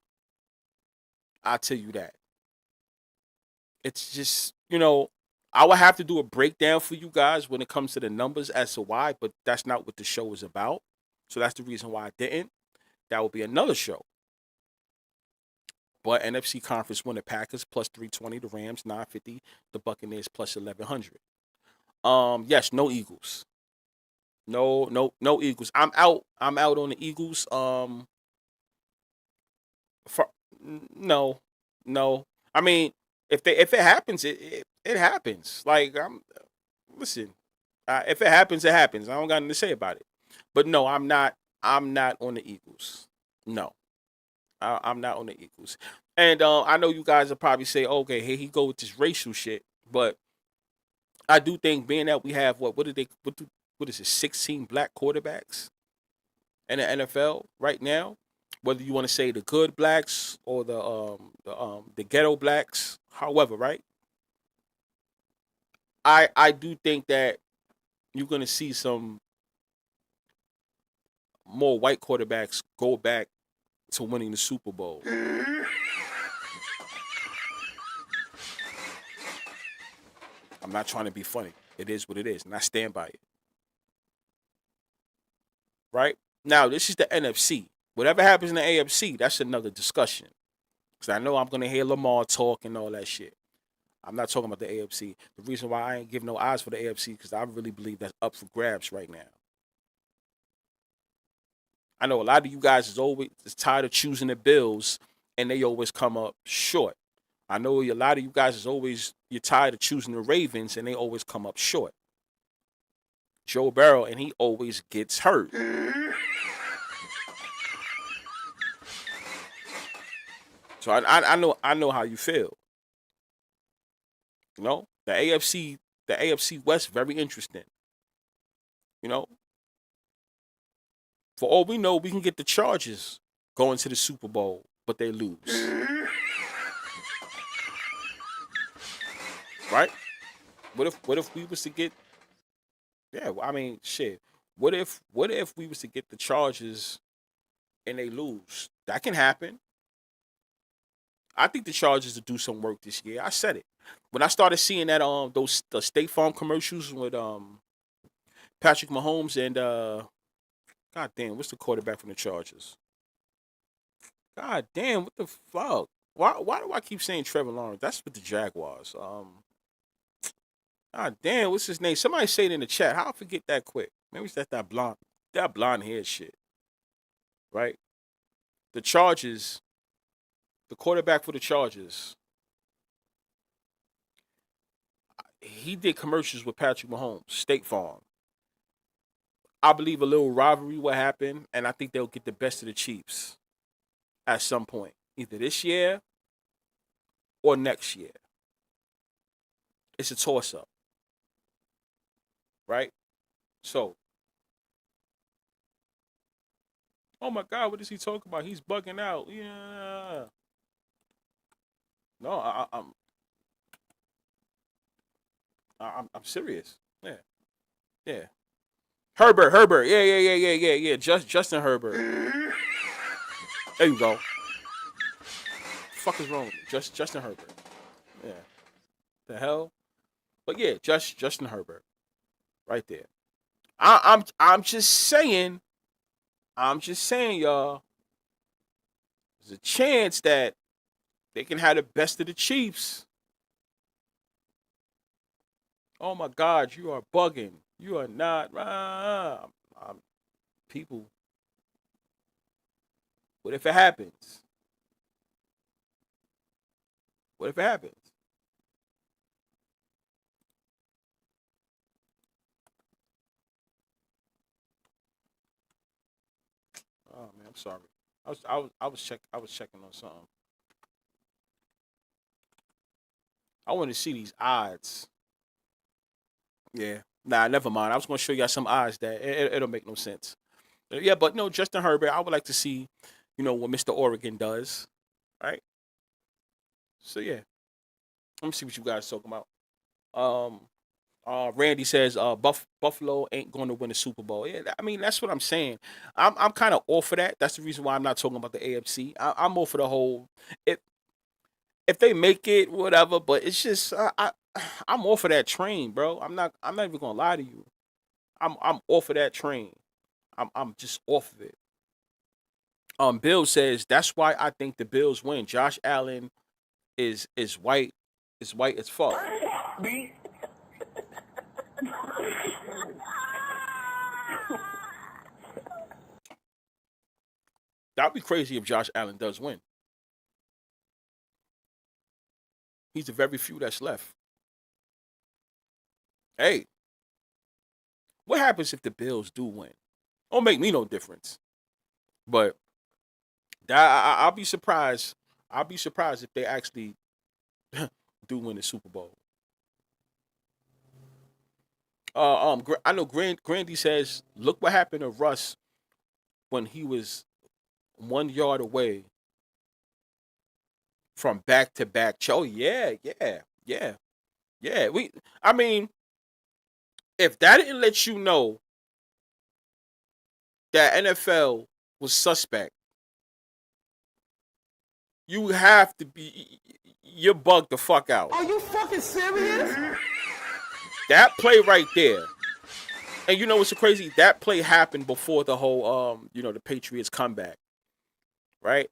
I'll tell you that. It's just, I will have to do a breakdown for you guys when it comes to the numbers as to why, but that's not what the show is about. So that's the reason why I didn't. That will be another show. But NFC Conference winner Packers plus 320, the Rams 950, the Buccaneers plus 1100. Yes, no Eagles. No Eagles. I'm out on the Eagles. No. I mean, if it happens, it happens. Like listen, if it happens, it happens. I don't got nothing to say about it. But no, I'm not on the Eagles. No, I'm not on the Eagles. And I know you guys will probably say, okay, here he go with this racial shit. But I do think being that we have what is it, 16 black quarterbacks in the NFL right now, whether you want to say the good blacks or the ghetto blacks, however, right? I do think that you're gonna see some more white quarterbacks go back to winning the Super Bowl. I'm not trying to be funny. It is what it is, and I stand by it. Right? Now, this is the NFC. Whatever happens in the AFC, that's another discussion. Because I know I'm going to hear Lamar talk and all that shit. I'm not talking about the AFC. The reason why I ain't give no eyes for the AFC because I really believe that's up for grabs right now. I know a lot of you guys is tired of choosing the Bills, and they always come up short. I know a lot of you guys you're tired of choosing the Ravens, and they always come up short. Joe Burrow, and he always gets hurt. So I know how you feel. The AFC West, very interesting. For all we know, we can get the Chargers going to the Super Bowl. but they lose. Right? What if we was to get yeah, I mean shit. What if we was to get the Chargers and they lose? That can happen. I think the Chargers will do some work this year. I said it. When I started seeing that the State Farm commercials with Patrick Mahomes and God damn, what's the quarterback from the Chargers? God damn, what the fuck? Why do I keep saying Trevor Lawrence? That's with the Jaguars. God damn, what's his name? Somebody say it in the chat. How I forget that quick? Maybe it's that blonde hair shit, right? The Chargers, the quarterback for the Chargers, he did commercials with Patrick Mahomes, State Farm. I believe a little rivalry will happen, and I think they'll get the best of the Chiefs at some point, either this year or next year. It's a toss up, right? So, oh my God, what is he talking about? He's bugging out. Yeah. No, I'm serious. Yeah, yeah. Herbert. Yeah. Justin Herbert. There you go. Fuck is wrong with me? Justin Herbert. Yeah. The hell. But yeah, Justin Herbert. Right there. I'm just saying. I'm just saying, y'all. There's a chance that they can have the best of the Chiefs. Oh my God, you are bugging. You are not. People. What if it happens? What if it happens? Oh man, I'm sorry. I was checking on something. I want to see these odds. Yeah. Nah, never mind. I was going to show y'all some odds that it'll make no sense. Yeah, but no, Justin Herbert. I would like to see, what Mr. Oregon does. Right. So yeah, let me see what you guys talking about. Um, Randy says, Buffalo ain't going to win the Super Bowl. Yeah, I mean that's what I'm saying. I'm kind of off for that. That's the reason why I'm not talking about the AFC. I'm off for the whole. If if they make it, whatever. But it's just I'm off for that train, bro. I'm not even gonna lie to you. I'm off of that train. I'm just off of it. Bill says that's why I think the Bills win. Josh Allen is white, white as fuck. That'd be crazy if Josh Allen does win. He's the very few that's left. Hey, what happens if the Bills do win? Don't make me no difference. But I'll be surprised. I'll be surprised if they actually do win the Super Bowl. I know Grandy says, look what happened to Russ when he was 1 yard away from back to back. Oh yeah. I mean, if that didn't let you know that NFL was suspect, you have to be you're bugged the fuck out. Are you fucking serious? That play right there. And you know what's so crazy? That play happened before the whole the Patriots comeback. Right?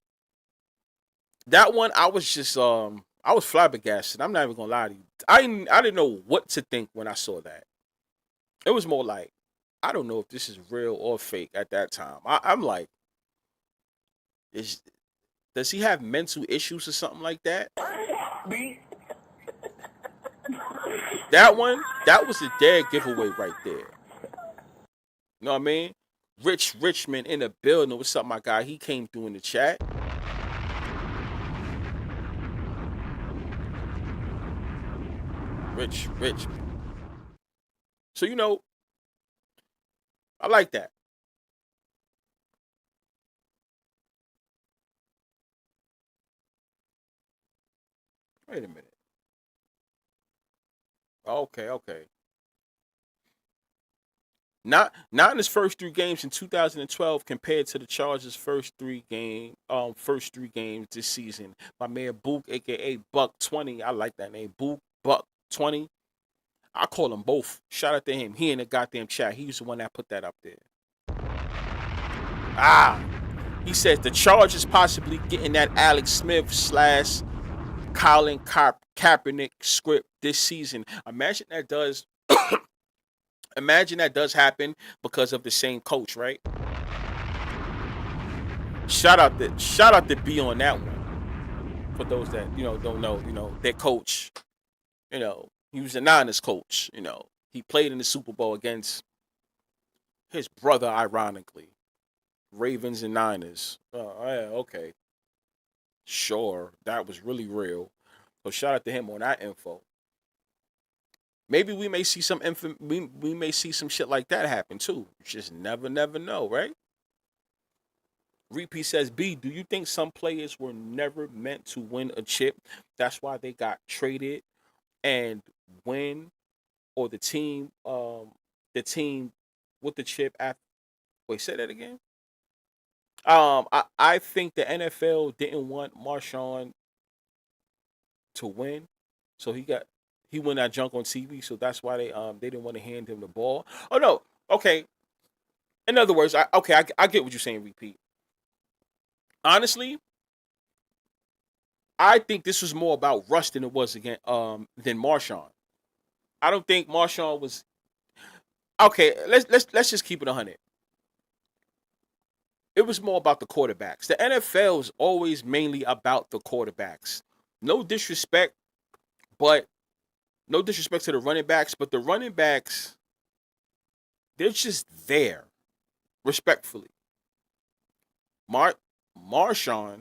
That one I was just I was flabbergasted. I'm not even gonna lie to you. I didn't know what to think when I saw that. It was more like, I don't know if this is real or fake at that time. I'm like, does he have mental issues or something like that? That one, that was a dead giveaway right there. You know what I mean? Rich Richmond in the building. What's up, my guy? He came through in the chat. Rich. So I like that. Wait a minute. Okay. Not in his first 3 games in 2012 compared to the Chargers' first three games this season. My man Book, aka Buck 20, I like that name, Book Buck 20. I call them both. Shout out to him. He in the goddamn chat. He's the one that put that up there. He says the Chargers possibly getting that Alex Smith slash Colin Kaepernick script this season. Imagine that does happen because of the same coach, right? Shout out to B on that one. For those that don't know, their coach, he was a Niners coach. He played in the Super Bowl against his brother, ironically. Ravens and Niners. Oh, yeah, okay. Sure, that was really real. So shout out to him on that info. Maybe we may see we may see some shit like that happen too. You just never know, right? Repeat says, B, do you think some players were never meant to win a chip? That's why they got traded and win, or the team with the chip after. Wait, say that again. I think the NFL didn't want Marshawn to win, so he went that junk on TV. So that's why they didn't want to hand him the ball. Oh no, okay. In other words, I get what you're saying. Repeat. Honestly, I think this was more about Russ than it was than Marshawn. I don't think Marshawn was okay. Let's just keep it 100. It was more about the quarterbacks. The NFL is always mainly about the quarterbacks. No disrespect, but no disrespect to the running backs, but the running backs, they're just there, respectfully. Marshawn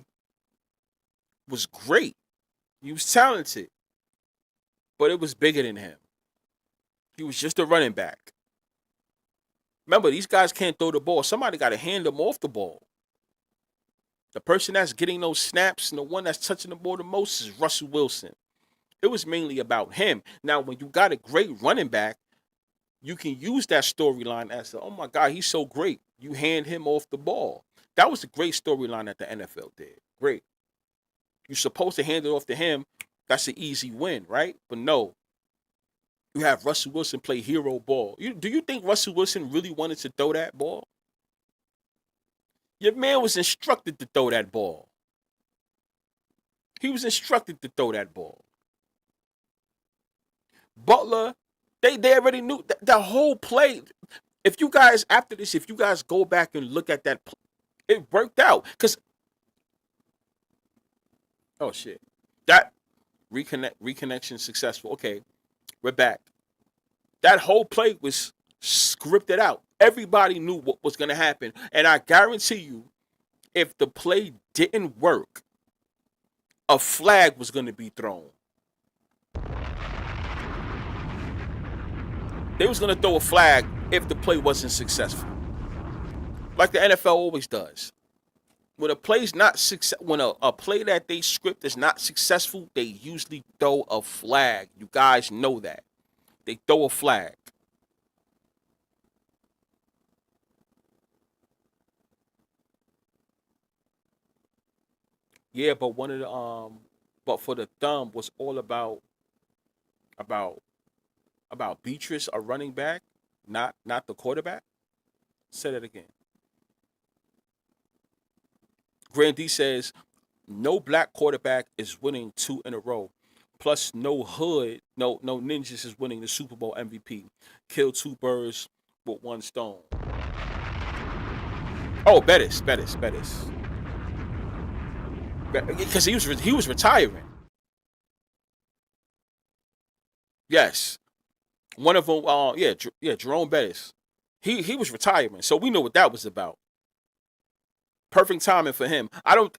was great. He was talented, but it was bigger than him. He was just a running back. Remember, these guys can't throw the ball. Somebody got to hand them off the ball. The person that's getting those snaps and the one that's touching the ball the most is Russell Wilson. It was mainly about him. Now, when you got a great running back, you can use that storyline as, oh my God, he's so great. You hand him off the ball. That was a great storyline that the NFL did. Great. You're supposed to hand it off to him. That's an easy win, right? But no. You have Russell Wilson play hero ball. Do you think Russell Wilson really wanted to throw that ball? Your man was instructed to throw that ball. He was instructed to throw that ball. Butler, they already knew the whole play. If you guys, after this, if you guys go back and look at that, it worked out. Because, oh shit. That reconnection successful. Okay, we're back. That whole play was scripted out. Everybody knew what was going to happen. And I guarantee you, if the play didn't work, a flag was going to be thrown. They was going to throw a flag if the play wasn't successful. Like the NFL always does. When a play's not when a play that they script is not successful, they usually throw a flag. You guys know that. They throw a flag. Yeah, but one of the but for the thumb was all about Beatrice, a running back, not the quarterback. Say that again. Grandy says no black quarterback is winning 2 in a row. Plus, no ninjas is winning the Super Bowl MVP. Kill 2 birds with 1 stone. Oh, Bettis. Because he was retiring. Yes, one of them. Yeah, Jerome Bettis. He was retiring, so we know what that was about. Perfect timing for him. I don't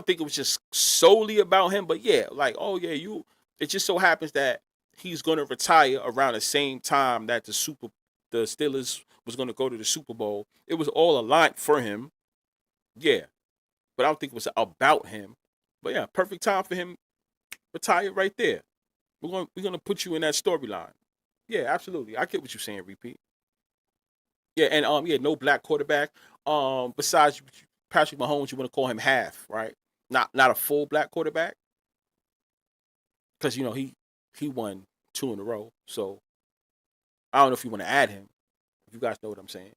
think it was just solely about him, but yeah, like, oh yeah, you. It just so happens that he's going to retire around the same time that the Steelers was going to go to the Super Bowl. It was all aligned for him. Yeah, but I don't think it was about him. But yeah, perfect time for him Retire right there. We're gonna put you in that storyline. Yeah, absolutely. I get what you're saying, repeat. Yeah, and yeah, no black quarterback. Besides Patrick Mahomes, you want to call him half, right? Not a full black quarterback, because he won 2 in a row. So I don't know if you want to add him. If you guys know what I'm saying.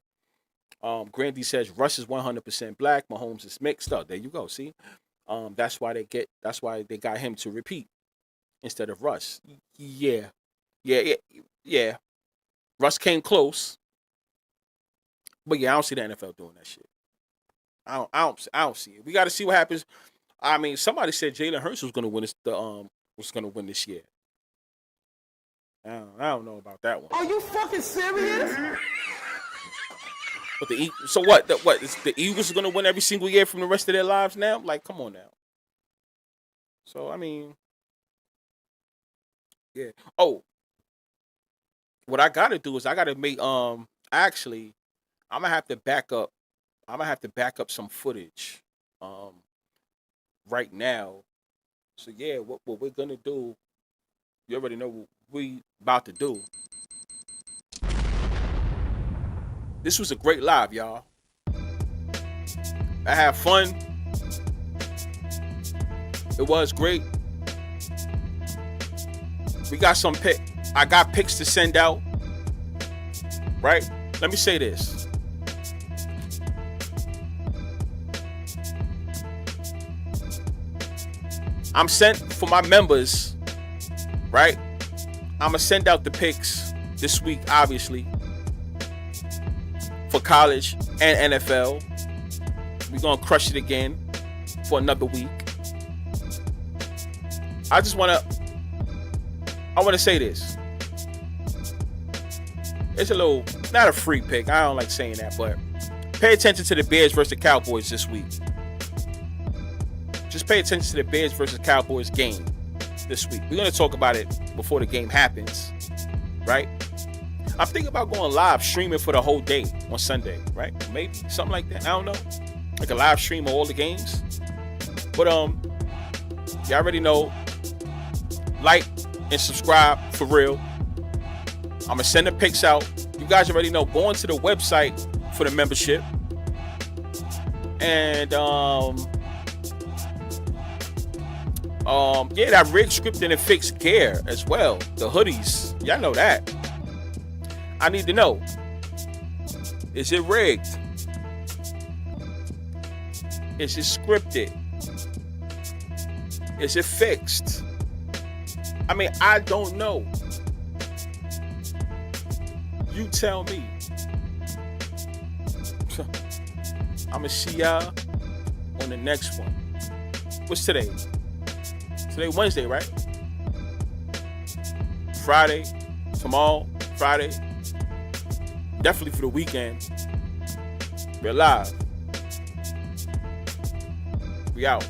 Grandy says Russ is 100% black. Mahomes is mixed up. There you go. See, that's why they got him to repeat instead of Russ. Yeah, yeah. Russ came close, but yeah, I don't see the NFL doing that shit. I don't see it. We got to see what happens. I mean, somebody said Jalen Hurts was going to win this year. I don't know about that one. Are you fucking serious? But so what? Is the Eagles going to win every single year from the rest of their lives now? Like, come on now. So I mean, yeah. Oh, what I got to do is I got to make actually I'm gonna have to back up. I'm gonna have to back up some footage right now. So yeah, what we're gonna do, you already know what we about to do. This was a great live, y'all. I had fun. It was great. We got some I got picks to send out. Right? Let me say this. I'm sent for my members, right? I'm going to send out the picks this week, obviously, for college and NFL. We're going to crush it again for another week. I want to say this. It's a little, not a free pick. I don't like saying that, but pay attention to the Bears versus the Cowboys this week. Just pay attention to the Bears versus Cowboys game this week. We're going to talk about it before the game happens, right? I'm thinking about going live streaming for the whole day on Sunday, right? Maybe something like that. I don't know. Like a live stream of all the games. But you already know. Like and subscribe for real. I'm going to send the picks out. You guys already know. Go into the website for the membership. And yeah, that rig scripting and fixed gear as well. The hoodies. Y'all know that. I need to know. Is it rigged? Is it scripted? Is it fixed? I mean, I don't know. You tell me. I'ma see y'all on the next one. What's today? Today Wednesday, right? Friday, tomorrow, Friday. Definitely for the weekend. We're live. We out.